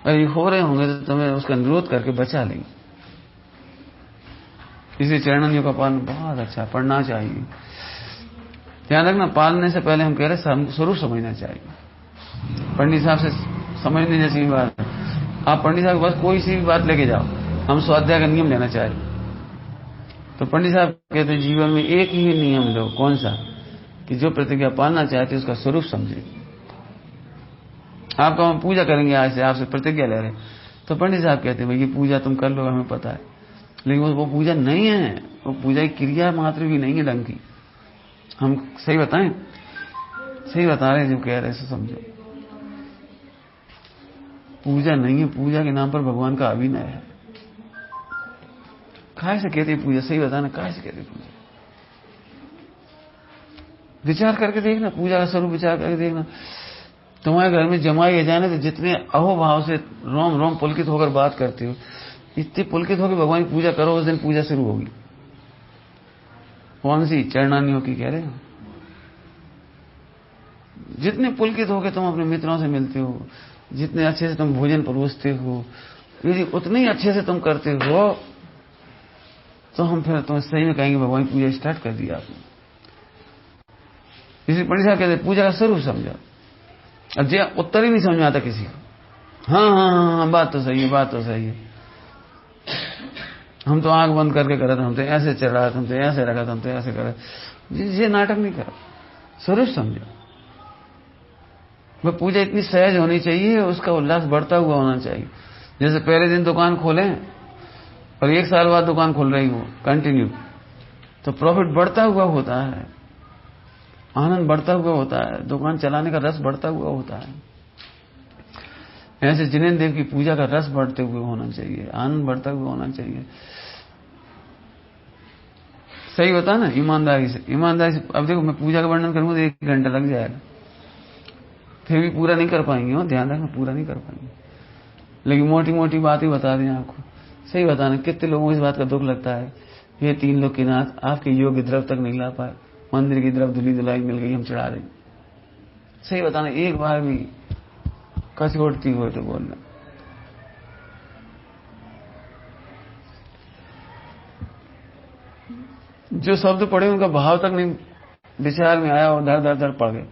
Speaker 2: अगर ये हो रहे होंगे तो तुम्हें उसका निरोध करके बचा लेंगे। इसलिए चरणानियों का पालन बहुत अच्छा पढ़ना चाहिए। ध्यान रखना, पालने से पहले हम कह रहे स्वरूप समझना चाहिए। पंडित साहब से समझने जैसी बात है। आप पंडित साहब के पास कोई सी भी बात लेके जाओ, हम स्वाध्याय का नियम लेना चाहिए, तो पंडित साहब कहते हैं जीवन में एक ही नियम लो। कौन सा? कि जो प्रतिज्ञा पालना चाहते उसका स्वरूप समझे। आपका हम पूजा करेंगे, आज से आपसे प्रतिज्ञा ले रहे, तो पंडित साहब कहते हैं भाई ये पूजा तुम कर लो, हमें पता है, लेकिन वो पूजा नहीं है, वो पूजा की क्रिया मात्र भी नहीं है ढंग की। हम सही बताएं? सही बता रहे हैं, जो कह रहे हैं समझो। पूजा नहीं है, पूजा के नाम पर भगवान का अभिनय है। काहे से कहते पूजा? सही बताना, काहे से कहते पूजा? विचार करके देखना, पूजा का स्वरूप विचार करके देखना। तुम्हारे घर में जमाई आ जाने तो जितने अहोभाव से रोम रोम पुलकित होकर बात करते हो, इतने पुलकित होकर भगवान की पूजा करो, उस दिन पूजा शुरू होगी। कौन सी? चरणानियों की कह रहे हो। जितने पुलकित होकर तुम अपने मित्रों से मिलते हो, जितने अच्छे से तुम भोजन परोसते हो, यदि उतने ही अच्छे से तुम करते हो तो हम फिर तुम्हें सही में कहेंगे भगवान की पूजा स्टार्ट कर दिया आपने। इसलिए पंडित साहब कहते पूजा का स्वरूप समझा। अब जी उत्तर ही नहीं समझ में आता किसी को। हाँ हाँ हाँ, बात तो सही है, बात तो सही है। हम तो आंख बंद करके कर रहे थे, हम तो ऐसे चल रहा था, हम तो ऐसे रखा था, हम तो ऐसे कर रहे। ये नाटक नहीं करो, स्वरूप समझो। वह पूजा इतनी सहज होनी चाहिए, उसका उल्लास बढ़ता हुआ होना चाहिए। जैसे पहले दिन दुकान खोलें और 1 साल बाद दुकान खुल रही हो कंटिन्यू, तो प्रॉफिट बढ़ता हुआ होता है, आनंद बढ़ता हुआ होता है, दुकान चलाने का रस बढ़ता हुआ होता है। ऐसे जिनेन्द्र देव की पूजा का रस बढ़ते हुए होना चाहिए, आनंद बढ़ता हुआ होना चाहिए। सही बता ना, ईमानदारी से। ईमानदारी से अब देखो, मैं पूजा का वर्णन करूंगा तो 1 घंटा लग जाएगा, फिर भी पूरा नहीं कर पाएंगे। हो ध्यान रखना, पूरा नहीं कर पाएंगे, लेकिन मोटी मोटी बातें बता दें आपको। सही बताना, कितने लोगों को इस बात का दुख लगता है, ये 3 लोग के नाथ आपके योग्य द्रव तक नहीं ला पाए, मंदिर की द्रव धुली धुलाई मिल गई, हम चढ़ा दें। सही बताना, एक बार भी कसौटी हो तो बोलना। जो शब्द पढ़े उनका भाव तक नहीं विचार में आया और धड़ धड़ धड़ पड़ गए।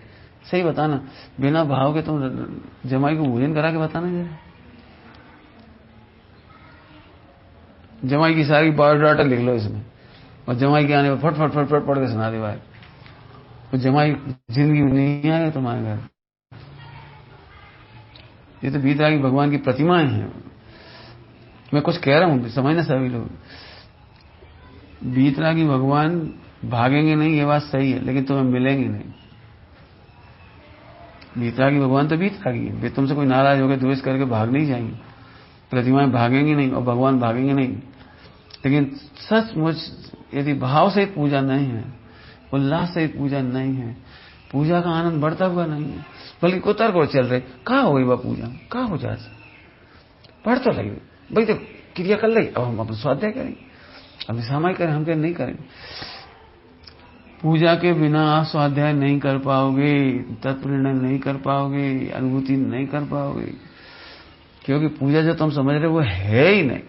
Speaker 2: सही बताना, बिना भाव के तुम जमाई को भोजन करा के बताना जरा। जमाई की सारी बायोडाटा लिख लो इसमें, और जमाई के आने पर फट फट फट फट पढ़ के सुना दे भाई। तो जमाई जिंदगी में नहीं आएगा तुम्हारे घर। ये तो भीतरागी भगवान की प्रतिमाएं हैं। मैं कुछ कह रहा हूं, समझना सभी लोग। भीतरागी भगवान भागेंगे नहीं, ये बात सही है, लेकिन तुम्हें मिलेंगे नहीं। भीतरागी भगवान तो भीतरागी है, वे तुमसे कोई नाराज होकर द्वेष करके भाग नहीं जाएंगे, प्रतिमाएं भागेंगी नहीं और भगवान भागेंगे नहीं। लेकिन सचमुच यदि भाव से पूजा नहीं है, उल्लास से पूजा नहीं है, पूजा का आनंद बढ़ता हुआ नहीं है, बल्कि कुतर को चल रहे, कहाँ हो गई वह पूजा, कहाँ हो जा, पढ़ तो लगी भाई, तो क्रिया कर लगी, अब हम अपना स्वाध्याय करेंगे, अभी सामायिक करें, हम नहीं करेंगे। पूजा के बिना आप स्वाध्याय नहीं कर पाओगे, तत्परिणय नहीं कर पाओगे, अनुभूति नहीं कर पाओगे, क्योंकि पूजा जो तुम समझ रहे हो वो है ही नहीं।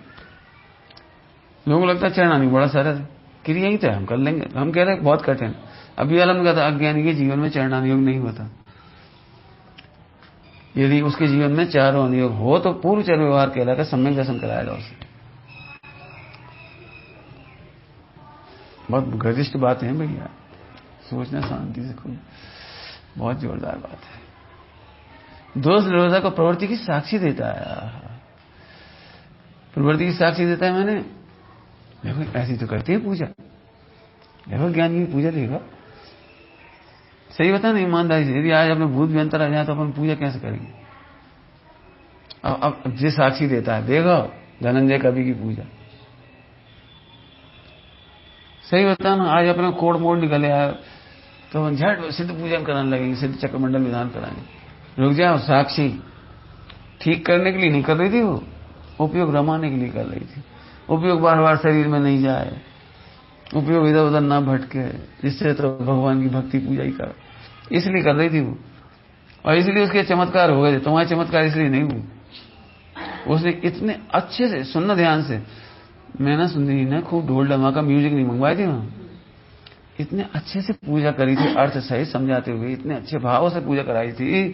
Speaker 2: लोगों को लगता है चढ़ना नहीं, बड़ा सरल है, क्रिया ही तो है, हम कर लेंगे। हम कह रहे हैं बहुत कठिन। अभी वाला ने कहा अज्ञानी के जीवन में चढ़ना योग नहीं होता। यदि उसके जीवन में 4 अनुयोग हो तो पूर्व चर व्यवहार कहलाकर सम्यक दर्शन कराएगा उसे। बहुत गर्दिष्ट बातें हैं भैया, सोचना शांति से खुद। बहुत जोरदार बात है। दोष निरोधक को प्रवृत्ति की साक्षी देता है। प्रवृत्ति की साक्षी देता है मैंने देखो ऐसी तो करती है पूजा, देखो ज्ञान की पूजा देखो। सही बता नहीं ईमानदारी से, यदि आज अपने भूत व्यंतर आ जाए तो अपन पूजा कैसे करेंगे? अब जो साक्षी देता है, देखो धनंजय कवि की पूजा। सही बता ना, आज अपने कोड मोड़ निकले आया तो हम झट सिद्ध पूजन कराने लगेंगे, सिद्ध चक्रमंडल विधान कराएंगे। रुक जाओ, साक्षी ठीक करने के लिए नहीं कर रही थी वो, उपयोग रमाने के लिए कर रही थी। उपयोग बार बार शरीर में नहीं जाए, उपयोग इधर उधर ना भटके, जिससे तो भगवान की भक्ति पूजा ही कर, इसलिए कर रही थी वो। और इसलिए उसके चमत्कार हो गए थे। तुम्हारे चमत्कार इसलिए नहीं हुए। उसने इतने अच्छे से, सुनना ध्यान से, मैं ना सुंदरी ने खूब ढोल धमाका म्यूजिक नहीं मंगवाई थी वहां, इतने अच्छे से पूजा करी थी, अर्थ सही समझाते हुए इतने अच्छे भावों से पूजा कराई थी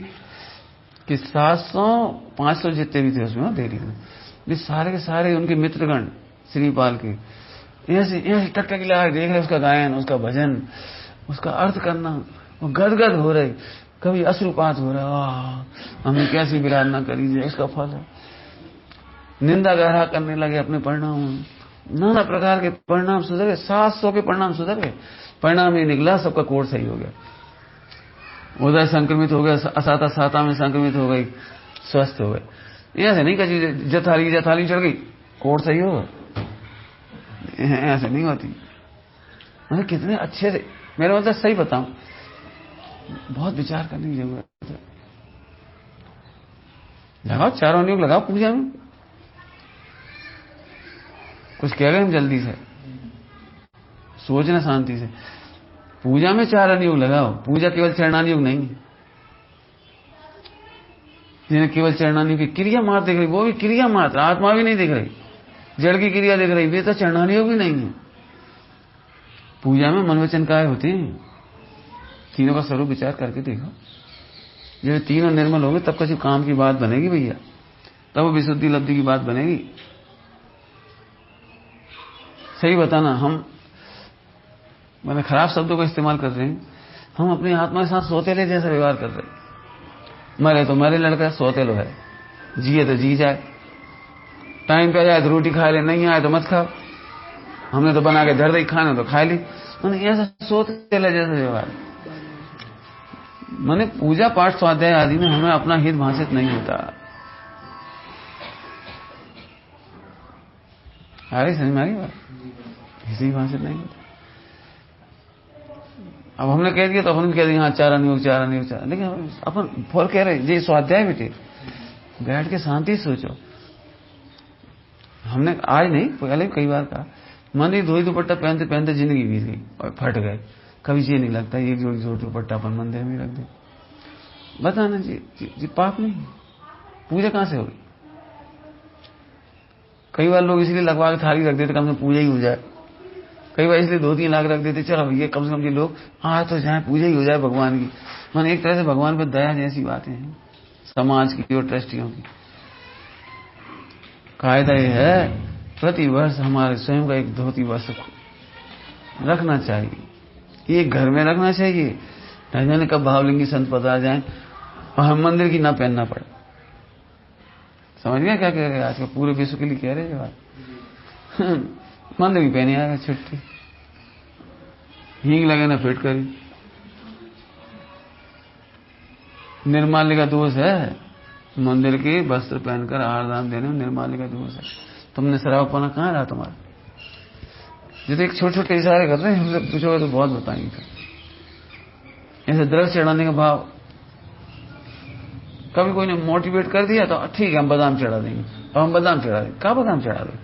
Speaker 2: कि 700-500 जितने भी थे उसमें देरी में, ये सारे के सारे उनके मित्रगण श्रीपाल के ऐसे टकटकी लगा देख रहे, उसका गायन, उसका भजन, उसका अर्थ करना, वो गदगद हो रहे, कभी अश्रुपात हो रहा, हमने कैसी विराधना करी है, इसका फल है। निंदा गहरा करने लगे अपने परिणाम, नाना प्रकार के परिणाम सुधर गए, 700 के परिणाम सुधर गए। परिणाम ये निकला सबका कोर्स सही हो गया, उधर संक्रमित हो गया, असाता साता में संक्रमित हो गई, स्वस्थ हो गए। ऐसे नहीं कभी जथाली चढ़ गई कोर्स सही होगा, ऐसे नहीं होती। मतलब कितने अच्छे से, मेरा मतलब सही बताऊं, बहुत विचार करने की जरूरत है। लगाओ चारों नियोग लगाओ पूजा में, कुछ कह गए हम जल्दी से, सोचना शांति से। पूजा में 4 अनुयोग लगाओ। पूजा केवल चरणानुयोग नहीं, जिन्हें केवल चरणानुयोग की क्रिया मात्र दिख रही, वो भी क्रिया मात्र, आत्मा भी नहीं दिख रही, जड़ की क्रिया दिख रही, वे तो चरणानुयोग भी नहीं है। पूजा में मन वचन काय होते हैं, तीनों का स्वरूप विचार करके देखो। जब तीनों निर्मल होंगे तब किसी काम की बात बनेगी भैया, तब वो विशुद्धि लब्धि की बात बनेगी। सही बताना, हम मैंने खराब शब्दों का इस्तेमाल कर रहे हैं, हम अपनी आत्मा के साथ सौतेले जैसा व्यवहार कर रहे हैं। मरे तो मरे लड़का, सौतेलो है, जिए तो जी जाए, टाइम पे जाए तो रोटी खा ले, नहीं आए तो मत खाओ, हमने तो बना के धर दी, खाना तो खा ली, मैंने ऐसा सोतेले जैसा व्यवहार। मैंने पूजा पाठ स्वाध्याय आदि में हमें अपना हित भाषित नहीं होता। आ रही समझ में आ रही बात, इसी भाषित नहीं होता। अब हमने कह दिया तो अपन भी कह दिया हाँ 4 अनुयोग 4 अनुयोग 4, लेकिन अपन फॉर कह रहे ये स्वाध्याय भी थे, बैठ के शांति सोचो। हमने आज नहीं पहले कई बार कहा, मंदिर धोई दुपट्टा पहनते पहनते जिंदगी बीत गई और फट गए, कभी ये नहीं लगता एक जोड़ी दुपट्टा अपन मंदिर में रख दे, बताना जी पाप नहीं, पूजा कहां से होगी? कई बार लोग इसलिए लगवा के थाली रख देते कम से कम पूजा ही हो जाए, कई बार इसलिए 2-3 लाख रख देते, चलो ये कम से कम ये लोग आ तो जाए, पूजा ही हो जाए भगवान की। मैंने एक तरह से भगवान पर दया जैसी बातें हैं समाज की और ट्रस्टियों की। कायदा ये है प्रति वर्ष हमारे स्वयं का एक धोती वस्त्र रखना चाहिए, ये घर में रखना चाहिए, न जाने कब भावलिंगी संत पता जाए और हम मंदिर की ना पहनना पड़े। समझ गया क्या कह रहे हैं? आज का पूरे विश्व के लिए कह रहे हैं बात। मंदिर की पहने आएगा छुट्टी, हींग लगे ना फिट करी, निर्माल्य का दोष है, मंदिर के वस्त्र पहनकर आरदान देने में निर्माल्य का दोष है। तुमने शराबपना कहाँ रहा तुम्हारा? जो तो एक छोटे छोटे इशारे कर रहे हैं, हमसे पूछोगे तो बहुत बताएंगे। ऐसे द्रव्य चढ़ाने का भाव, कभी कोई ने मोटिवेट कर दिया तो ठीक है हम बादाम चढ़ा देंगे, और हम बादाम चढ़ा देंगे। कहाँ बादाम चढ़ा दें?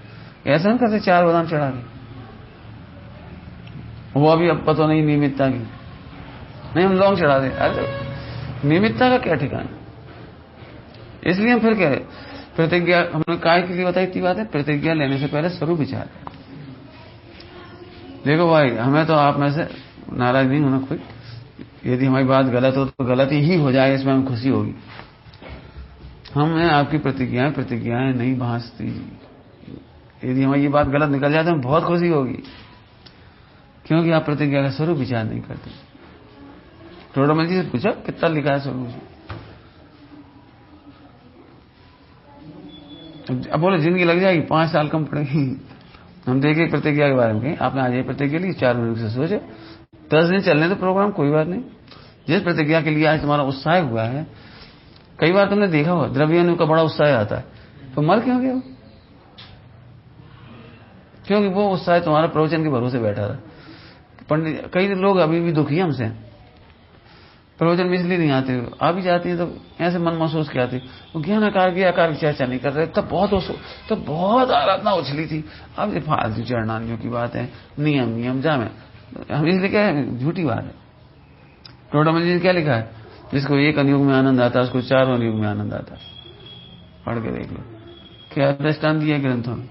Speaker 2: ऐसा हम करते 4 बादाम चढ़ा दें, वो अभी अब पता नहीं नियमितता की, नहीं हम लौंग चढ़ा दें। अरे नियमितता का क्या ठिकाना? इसलिए हम फिर कह रहे प्रतिज्ञा, हमने काय के लिए बताई इतनी बात है, प्रतिज्ञा लेने से पहले स्वरूप विचार। देखो भाई, हमें तो आप में से नाराज नहीं होना कोई, यदि हमारी बात गलत हो तो गलती ही हो जाए, इसमें हमें खुशी होगी। हमें आपकी प्रतिज्ञाएं नहीं भांसती, यदि हमारी ये बात गलत निकल जाए तो हमें बहुत खुशी होगी, क्योंकि आप प्रतिज्ञा का स्वरूप विचार नहीं करते। टोडामल जी से पूछा कितना लिखा है स्वरूप जी। अब बोले जिंदगी लग जाएगी, 5 साल कम पड़ेगी। हम देखे प्रतिज्ञा के बारे में कहीं, आपने आज ये प्रतिज्ञा ली, 4 महीने से सोचे 10 दिन चलने तो प्रोग्राम, कोई बात नहीं। जिस प्रतिज्ञा के लिए आज तुम्हारा उत्साह हुआ है, कई बार तुमने देखा हुआ द्रव्यनु का बड़ा उत्साह आता है, तो मर क्यों गया? क्योंकि वो उत्साह तुम्हारा प्रवचन के भरोसे बैठा था। पंडित, कई लोग अभी भी दुखी हैं हमसे, प्रवचन में इसलिए नहीं आते, आ भी जाते हैं तो ऐसे मन महसूस के आते, वो ज्ञान आकार की चर्चा नहीं कर रहे, तब बहुत आराधना उछली थी। अब ये फालतू चरणानियों की बात है, नियम जामे, हम इसलिए क्या है, झूठी बात है। टोडामल जी ने क्या लिखा है, जिसको 1 अनुयोग में आनंद आता है उसको 4 अनुयोग में आनंद आता है। पढ़ के देख लो, क्या दृष्टांत दिया है ग्रंथों में,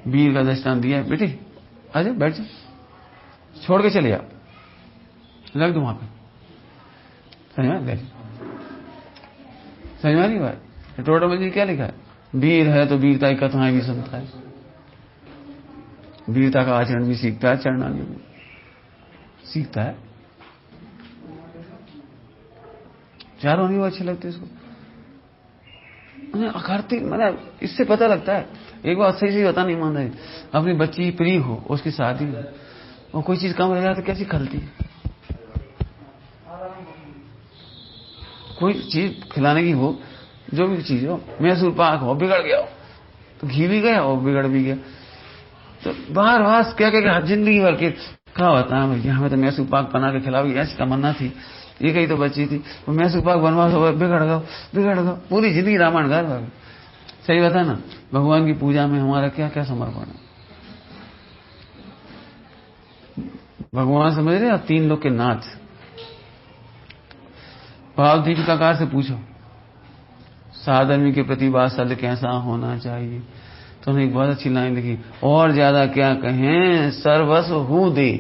Speaker 2: वीर का दृष्टांत दिया है। बेटी आ जाओ, बैठ जाओ, छोड़ के चले आप, लग दो वहां पे, समझ में बात। टोडामल जी क्या लिखा है, वीर है तो वीरता की कथाएं भी सुनता है, वीरता का आचरण भी सीखता है, चरणानुयोग में सीखता है। 4 अनुयोग अच्छे लगते इसको, अकार्तिक, मतलब इससे पता लगता है। एक बात सही से बता नहीं मान रहे, अपनी बच्ची प्रिय हो, उसकी शादी हो, और कोई चीज कम रह जाए तो कैसी खलती है। कोई चीज खिलाने की हो, जो भी चीज हो, मैसूर पाक हो, बिगड़ गया हो तो घी भी गया और बिगड़ भी गया, तो बार क्या जिंदगी भर के क्या होता है भैया, हमें तो मैसूर पाक बना के खिलाओगी, ऐसी तमन्ना थी। ये कही तो बच्ची थी, वो मैसूर पाक बनवा, बिगड़ गया, पूरी जिंदगी रामायण गार भाग। सही बता ना, भगवान की पूजा में हमारा क्या क्या समर्पण है। भगवान समझ रहे, 3 लोग के नाथ। भाव दीपिकाकार से पूछो, साधर्मी के प्रति वात्सल्य कैसा होना चाहिए, तो उन्होंने एक बहुत अच्छी लाइन लिखी, और ज्यादा क्या कहें, सर्वस्व हूं दे,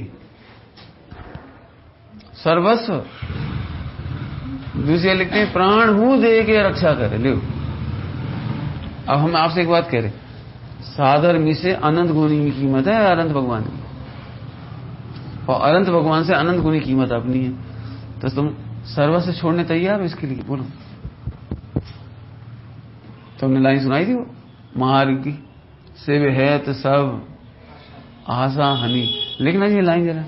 Speaker 2: सर्वस्व। दूसरे लिखते हैं प्राण हूं दे के रक्षा करे। लो, अब हम आपसे एक बात कह रहे, साधर्मी से अनंत गुणी की कीमत है अनंत भगवान की, और अनंत भगवान से अनंत गुणी कीमत अपनी है, तो तुम सर्वस्व छोड़ने तैयार हो इसके लिए? बोलो, तुमने लाइन सुनाई थी वो मार्ग की, शिव है तो सब आशा हनी। लिखना ये लाइन जरा,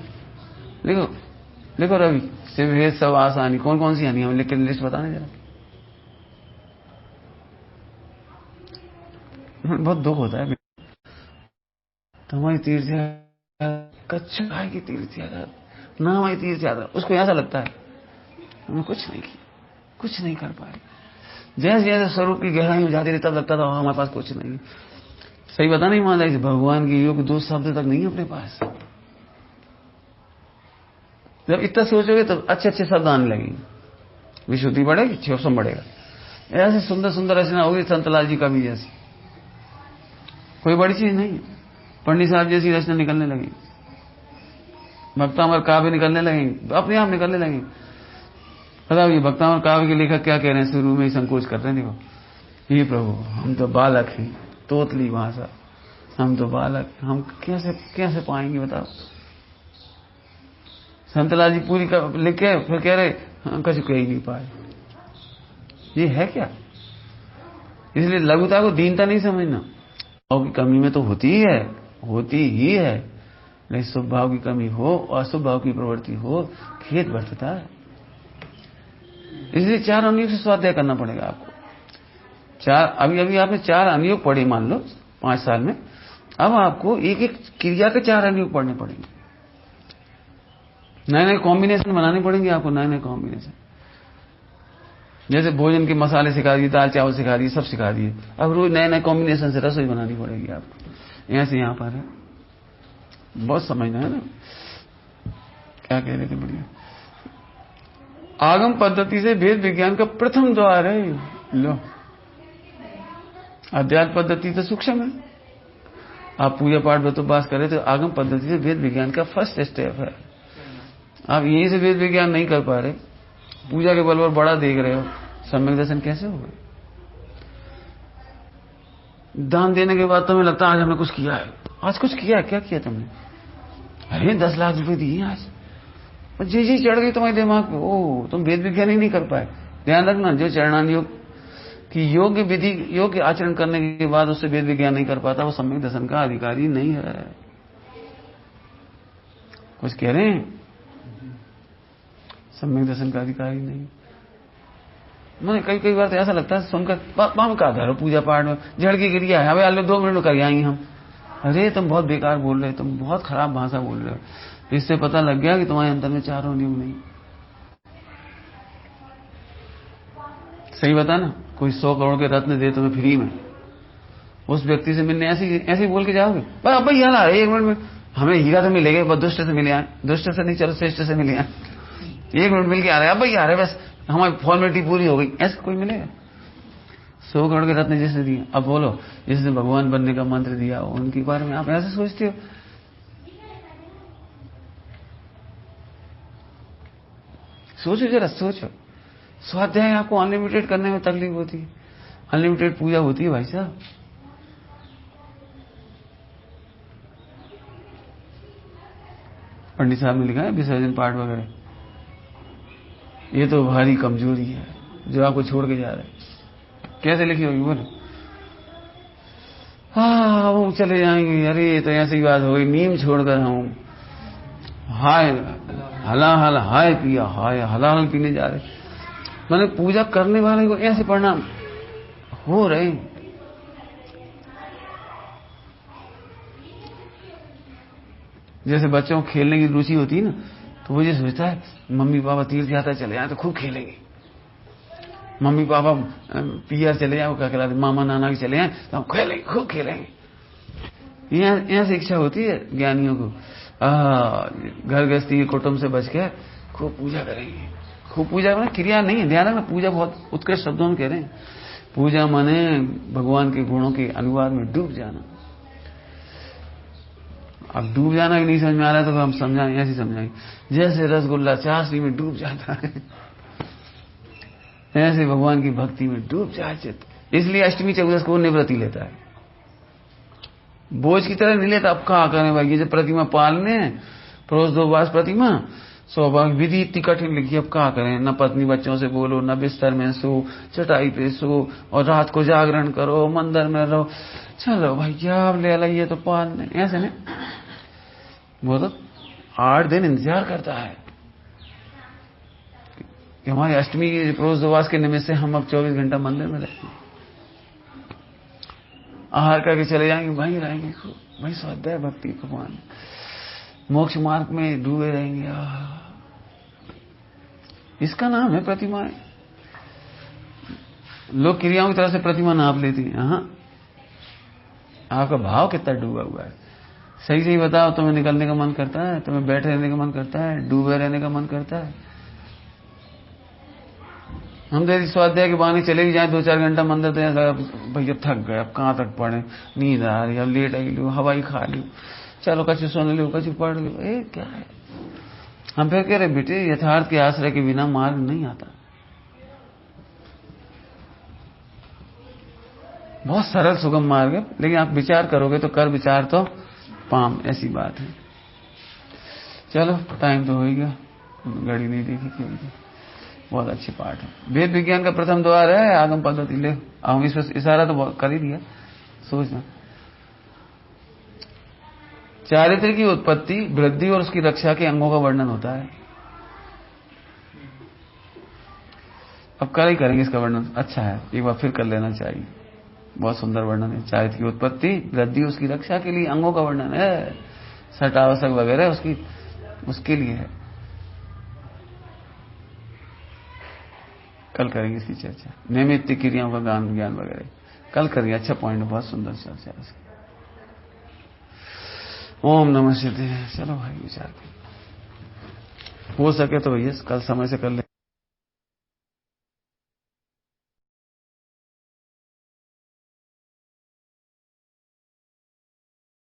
Speaker 2: लिखो रवि, शिव है सब आशा हनी, कौन कौन सी हनी, हम लिख के लिस्ट बताने जरा। बहुत दुख होता है, तुम्हारी तीर्थ कच्छ की तीर्थ यात्रा ना, हमारी तीर्थ यात्रा, उसको ऐसा लगता है हमने कुछ नहीं किया, कुछ नहीं कर पाए। जैसे जैसे स्वरूप की गहराई में जाती रही तब लगता था हमारे पास कुछ नहीं। सही बता नहीं मान रही, भगवान की योग 2 शब्द तक नहीं है अपने पास। जब इतना सोचोगे तो अच्छे अच्छे शब्द आने लगेंगे, विशुद्धि बढ़ेगी, क्षोभम बढ़ेगा। ऐसे सुंदर सुंदर रचना होगी संतलाल जी का भी जैसी, कोई बड़ी चीज नहीं है। पंडित साहब जैसी रचना निकलने लगी, भक्तामर काव्य निकलने लगेंगे, अपने आप निकलने लगेंगे। पता ये भक्तामर काव्य के लेखक क्या कह रहे हैं, शुरू में ही संकोच करते हैं, देखो, हे प्रभु हम तो बालक हैं, तोतली भाषा, हम तो बालक, हम कैसे पाएंगे बताओ। संतलाल जी पूरी लिख के फिर कह रहे हम कुछ कह ही नहीं पाए। ये है क्या? इसलिए लघुता को दीनता नहीं समझना। भाव की कमी में तो होती ही है, नहीं शुभ भाव की कमी हो और अशुभ भाव की प्रवृत्ति हो, खेद बढ़ता है। इसलिए 4 अनुयोग से स्वाध्याय करना पड़ेगा आपको। अभी आपने 4 अनुयोग पढ़े मान लो 5 साल में, अब आपको एक एक क्रिया के 4 अनुयोग पढ़ने पड़ेंगे, नए नए कॉम्बिनेशन बनाने पड़ेंगे आपको, नए नए कॉम्बिनेशन। जैसे भोजन के मसाले सिखा दिए, दाल चावल सिखा दिए, सब सिखा दिए, अब रोज नए नए कॉम्बिनेशन से रसोई बनानी पड़ेगी आपको। ऐसे यहां पर है, बहुत समझना है ना। क्या कह रहे थे, बढ़िया। आगम पद्धति से वेद विज्ञान का प्रथम द्वार है। लो, अध्यात्म पद्धति तो सूक्ष्म है, आप पूजा पाठ व्रतोपवास करें तो आगम पद्धति से वेद विज्ञान का फर्स्ट स्टेप है। आप यहीं से वेद विज्ञान नहीं कर पा रहे, पूजा के बल पर बड़ा देख रहे हो, सम्यक दर्शन कैसे होगा? दान देने के बाद तुम्हें लगता है आज हमने कुछ किया है, आज कुछ किया है, क्या किया तुमने? अरे 10 लाख रुपए दिए आज, जी जी चढ़ गई तुम्हारे दिमाग पे, ओ तुम वेद विज्ञान ही नहीं कर पाए। ध्यान रखना, जो चरणान योग की योग्य विधि योग्य आचरण करने के बाद उससे वेद विज्ञान नहीं कर पाता, वो सम्यक दर्शन का अधिकारी नहीं है। कुछ कह रहे हैं? सम्यक दर्शन का अधिकारी नहीं। मुझे कई बार तो ऐसा लगता है सुनकर, पापा का घर पूजा पाठ में जड़ की गिरिया है, अबे 2 मिनट में कर आएंगे हम। अरे तुम बहुत बेकार बोल रहे, तुम बहुत खराब भाषा बोल रहे हो। इससे पता लग गया कि तुम्हारे अंदर में चारों नियम नहीं। सही बता ना, कोई 100 करोड़ के रत्न दे तुम्हें फ्री में, उस व्यक्ति से मिलने ऐसे बोल के जाओगे? अब यार आ रहे 1 मिनट में, हमें हीरा तो मिलेगा, बस दुष्ट से मिले आए, दुष्ट से नहीं चलो श्रेष्ठ से मिले आए, 1 मिनट मिल के आ रहे, अब आ रहे, बस हमारी फॉर्मेलिटी पूरी हो गई। ऐसा कोई मिलेगा? 100 करोड़ के रत्न जिसने दिए, अब बोलो जिसने भगवान बनने का मंत्र दिया उनके बारे में आप ऐसे सोचते हो? सोचो जरा, सोचो। स्वाध्याय आपको अनलिमिटेड करने में तकलीफ होती है, अनलिमिटेड पूजा होती है भाई साहब। पंडित साहब ने लिखा है विसर्जन पाठ वगैरह, ये तो भारी कमजोरी है जो आपको छोड़ के जा रहे हैं। कैसे लिखी होगी बोलो? हाँ वो चले जाएंगे, अरे ये तो ऐसी बात हो गई, नीम छोड़कर हम हाय हलाहल हाय पिया, हाय हलाहल पीने जा रहे। मैंने पूजा करने वाले को ऐसे परिणाम हो रहे। जैसे बच्चों को खेलने की रुचि होती है ना, तो वो ये सोचता है मम्मी पापा तीर्थ यात्रा चले जाए तो खूब खेलेंगे, मम्मी पापा पीआर चले जाए, वो क्या कहलाते, मामा नाना के चले जाए तो हम खेलेंगे, खूब खेलेंगे। यहाँ से इच्छा होती है ज्ञानियों को, घर गृहस्थी कुटुंब से बच के खूब पूजा करेंगे। खूब पूजा माने क्रिया नहीं है, ध्यान रखना, पूजा बहुत उत्कृष्ट शब्दों में कह रहे हैं। पूजा माने भगवान के गुणों के अनुवाद में डूब जाना। अब डूब जाना भी नहीं समझ में आ रहा है तो हम समझाएं, ऐसे समझाएं जैसे रसगुल्ला चाशनी में डूब जाता है, ऐसे भगवान की भक्ति में डूब जाए। इसलिए अष्टमी चौदस को निवृत्ति लेता है, बोझ की तरह नहीं लेता। अब कहा करें भाई, ये जो प्रतिमा पालने परोस दो बास प्रतिमा, सौभाग्य विधि इतनी कठिन लिखी, अब कहा करें, न पत्नी बच्चों से बोलो, न बिस्तर में सो, चटाई पे सो, और रात को जागरण करो, मंदिर में रहो। चलो भैया अब ले लाइए तो पालने, ऐसे नहीं। वो तो 8 दिन इंतजार करता है कि हमारी अष्टमी की परोस दोवास के निमित्त से हम अब 24 घंटा मंदिर में रहेंगे, आहार करके चले जाएंगे, वहीं रहेंगे, वहीं स्वाध्याय भक्ति भगवान मोक्ष मार्ग में डूबे रहेंगे। इसका नाम है प्रतिमाएं। लोग क्रियाओं की तरह से प्रतिमा नाप लेती हैं। आपका भाव कितना डूबा हुआ है? सही सही बताओ, तुम्हें निकलने का मन करता है, तुम्हें बैठे रहने का मन करता है, डूबे रहने का मन करता है? हम तो यदि स्वाध्याय के बहाने चले भी जाए 2-4 घंटा मंदिर, तो भैया थक गए, अब कहाँ तक पढ़े, नींद आ रही, अब लेट आई लो, हवाई खा लो, चलो कछु सुन लो, कछु पढ़ लो। क्या है? हम फिर कह रहे बेटे, यथार्थ के आश्रय के बिना मार्ग नहीं आता। बहुत सरल सुगम मार्ग है, लेकिन आप विचार करोगे तो कर विचार तो पाम, ऐसी बात है। चलो टाइम तो हो ही गया, घड़ी नहीं देखी क्यों। बहुत अच्छी पाठ है। वेद विज्ञान का प्रथम द्वार है आगम पद्धति। ले हम इस पर इशारा तो कर ही दिया, सोचना। चारित्र की उत्पत्ति, वृद्धि और उसकी रक्षा के अंगों का वर्णन होता है। अब कल ही करेंगे इसका वर्णन, अच्छा है, एक बार फिर कर लेना चाहिए। बहुत सुंदर वर्णन है। चारित्र की उत्पत्ति, वृद्धि, उसकी रक्षा के लिए अंगों का वर्णन है। सटावसक वगैरह उसके लिए है। कल करेंगे इसकी चर्चा। नैमित्तिक क्रियाओं का ज्ञान वगैरह कल करेंगे। अच्छा पॉइंट, बहुत सुंदर चर्चा है। ओम नमः शिवाय। चलो भाई विचार हो सके तो भैया कल समय से कर ले।